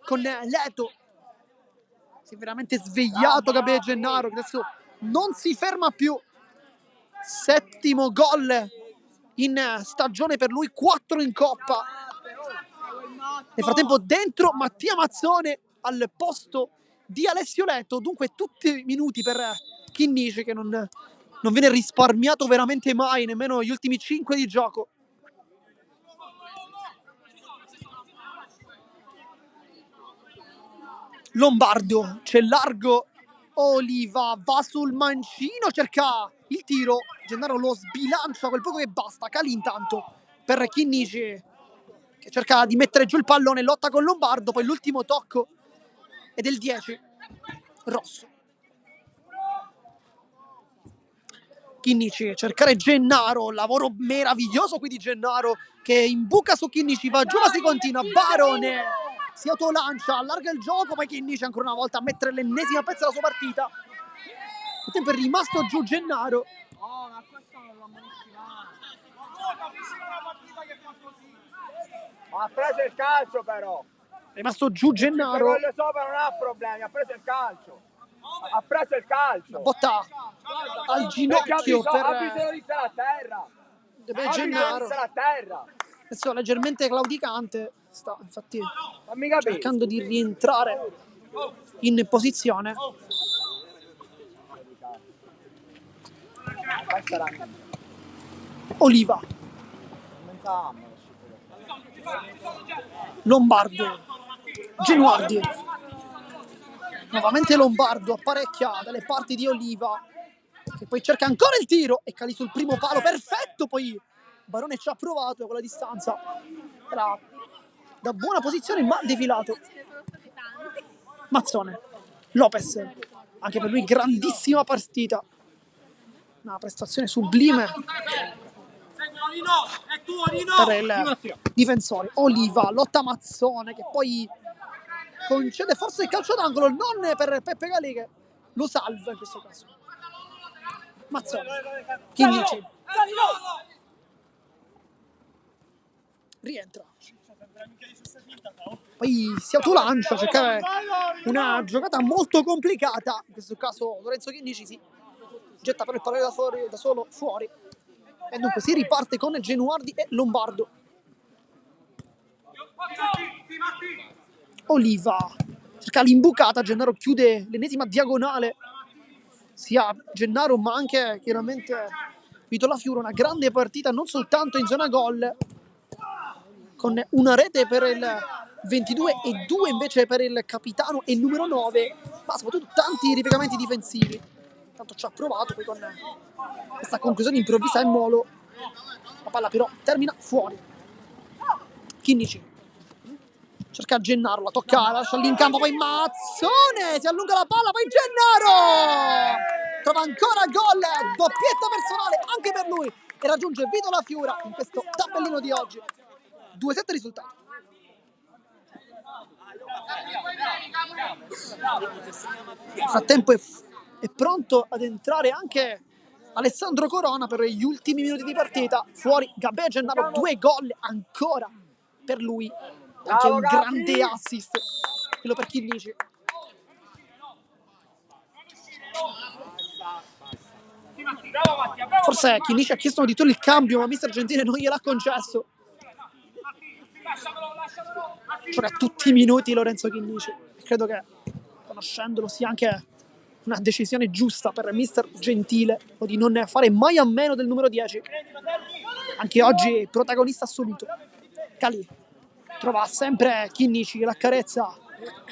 con Leto. Si è veramente svegliato Gabriele Gennaro che adesso non si ferma più. 7° gol in stagione per lui, 4 in Coppa. Nel frattempo dentro Mattia Mazzone al posto di Alessio Leto, dunque tutti i minuti per Chinnici che non viene risparmiato veramente mai, nemmeno gli ultimi 5 di gioco. Lombardo, c'è largo, Oliva va sul mancino, cerca il tiro, Gennaro lo sbilancia quel poco che basta. Calì intanto per Chinnici che cerca di mettere giù il pallone, lotta con Lombardo, poi l'ultimo tocco è del 10 Rosso. Chinnici, cercare Gennaro, lavoro meraviglioso qui di Gennaro che imbuca su Chinnici, va giù ma si continua, Barone si autolancia, allarga il gioco, poi Chinnici ancora una volta a mettere l'ennesima pezza della sua partita. Nel tempo è rimasto giù Gennaro. Oh, ma questo non l'ho mai scivato. Ha preso il calcio però. È rimasto giù Gennaro. Il sopra non ha problemi, ha preso il calcio. Ha preso il calcio. Botta al ginocchio Ha bisogno di stare a terra. per Gennaro. A terra. Adesso leggermente claudicante, sta infatti Fammi capire. cercando di rientrare in posizione. Oliva, Lombardo, Genuardi, nuovamente Lombardo apparecchia dalle parti di Oliva che poi cerca ancora il tiro e cali sul primo palo, perfetto, poi Barone ci ha provato con la distanza, era da buona posizione ma defilato. Mazzone, Lopez, anche per lui grandissima partita, una prestazione sublime per il difensore. Oliva, lotta Mazzone che poi concede forse il calcio d'angolo, non per Peppe Galli che lo salva in questo caso. Mazzone, Chinnici, rientra, poi si autolancia, cercare una giocata molto complicata, in questo caso Lorenzo Chinnici si getta per il pallone da solo fuori e dunque si riparte con Genuardi e Lombardo. Oliva cerca l'imbucata, Gennaro chiude l'ennesima diagonale, sia Gennaro ma anche chiaramente Vito La Fiura, una grande partita non soltanto in zona gol con una rete per il 22 e 2 invece per il capitano e il numero 9, ma soprattutto tanti ripiegamenti difensivi. Tanto ci ha provato poi con questa conclusione improvvisa e Molo, la palla però termina fuori. Chinnici cerca Gennaro, la tocca, lascia lì in campo, poi Mazzone, si allunga la palla, poi Gennaro trova ancora gol, doppietta personale anche per lui e raggiunge Vito La Fiura in questo tabellino di oggi. 2-7 risultato. Nel frattempo è pronto ad entrare anche Alessandro Corona per gli ultimi minuti di partita. Fuori Gabè Gennaro, 2 gol ancora per lui, anche un grande assist quello per Chinnici. Forse Chinnici ha chiesto addirittura il cambio ma mister Gentile non gliel'ha concesso. Gioca tutti i minuti Lorenzo Chinnici. Credo che conoscendolo sia anche una decisione giusta per mister Gentile, o di non fare mai a meno del numero 10. Anche oggi protagonista assoluto. Calì trova sempre Chinnici che l'accarezza,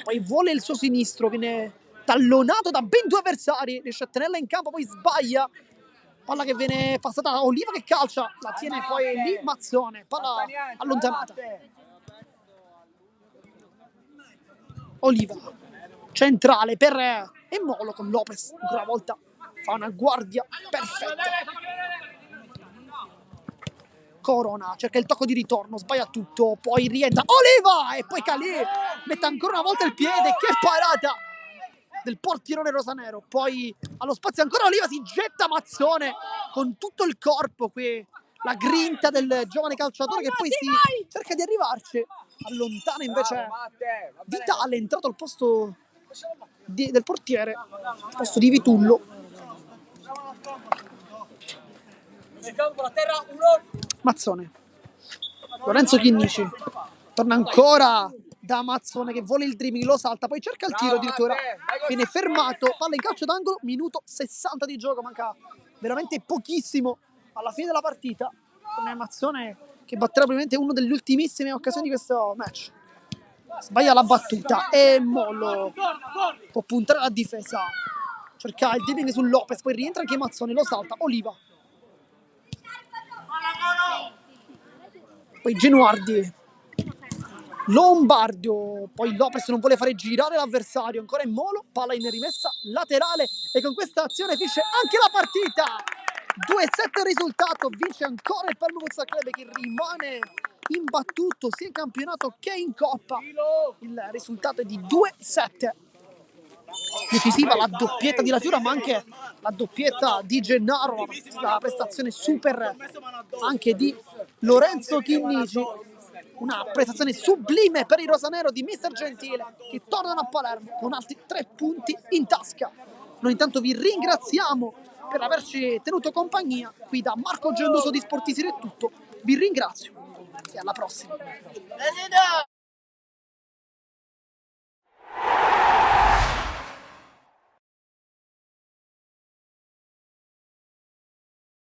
poi vuole il suo sinistro, viene tallonato da ben 2 avversari, riesce a tenerla in campo, poi sbaglia. Palla che viene passata a Oliva che calcia, la tiene poi lì Mazzone, palla allontanata. Oliva, centrale per Molo con Lopez, ancora una volta fa una guardia perfetta. Corona cerca il tocco di ritorno, sbaglia tutto, poi rientra Oliva e poi Calì mette ancora una volta il piede, che parata del portierone rosanero, poi allo spazio ancora Oliva, si getta Mazzone con tutto il corpo qui, la grinta del giovane calciatore che poi si cerca di arrivarci, allontana invece Vitale, è entrato al posto del portiere, al posto di Vitullo. Mazzone, Lorenzo Chinnici torna ancora da Mazzone che vuole il dribbling, lo salta, poi cerca il tiro, addirittura viene fermato, palla in calcio d'angolo, minuto 60 di gioco, manca veramente pochissimo alla fine della partita, con Mazzone che batterà probabilmente una delle ultimissime occasioni di questo match. Sbaglia la battuta e Mollo può puntare alla difesa, cerca il dribbling su Lopez, poi rientra anche Mazzone, lo salta, Oliva, poi Genuardi, Lombardo, poi Lopez non vuole fare girare l'avversario, ancora in Molo, palla in rimessa laterale e con questa azione finisce anche la partita. 2-7 risultato, vince ancora il Palermo Futsal Club che rimane imbattuto sia in campionato che in Coppa. Il risultato è di 2-7. Decisiva la doppietta di La Fiora, ma anche la doppietta di Gennaro, la prestazione super anche di Lorenzo Chinnici. Una prestazione sublime per il rosanero di Mister Gentile, che tornano a Palermo con altri 3 punti in tasca. Noi intanto vi ringraziamo per averci tenuto compagnia. Qui da Marco Genduso di Sportisiri è tutto. Vi ringrazio e alla prossima.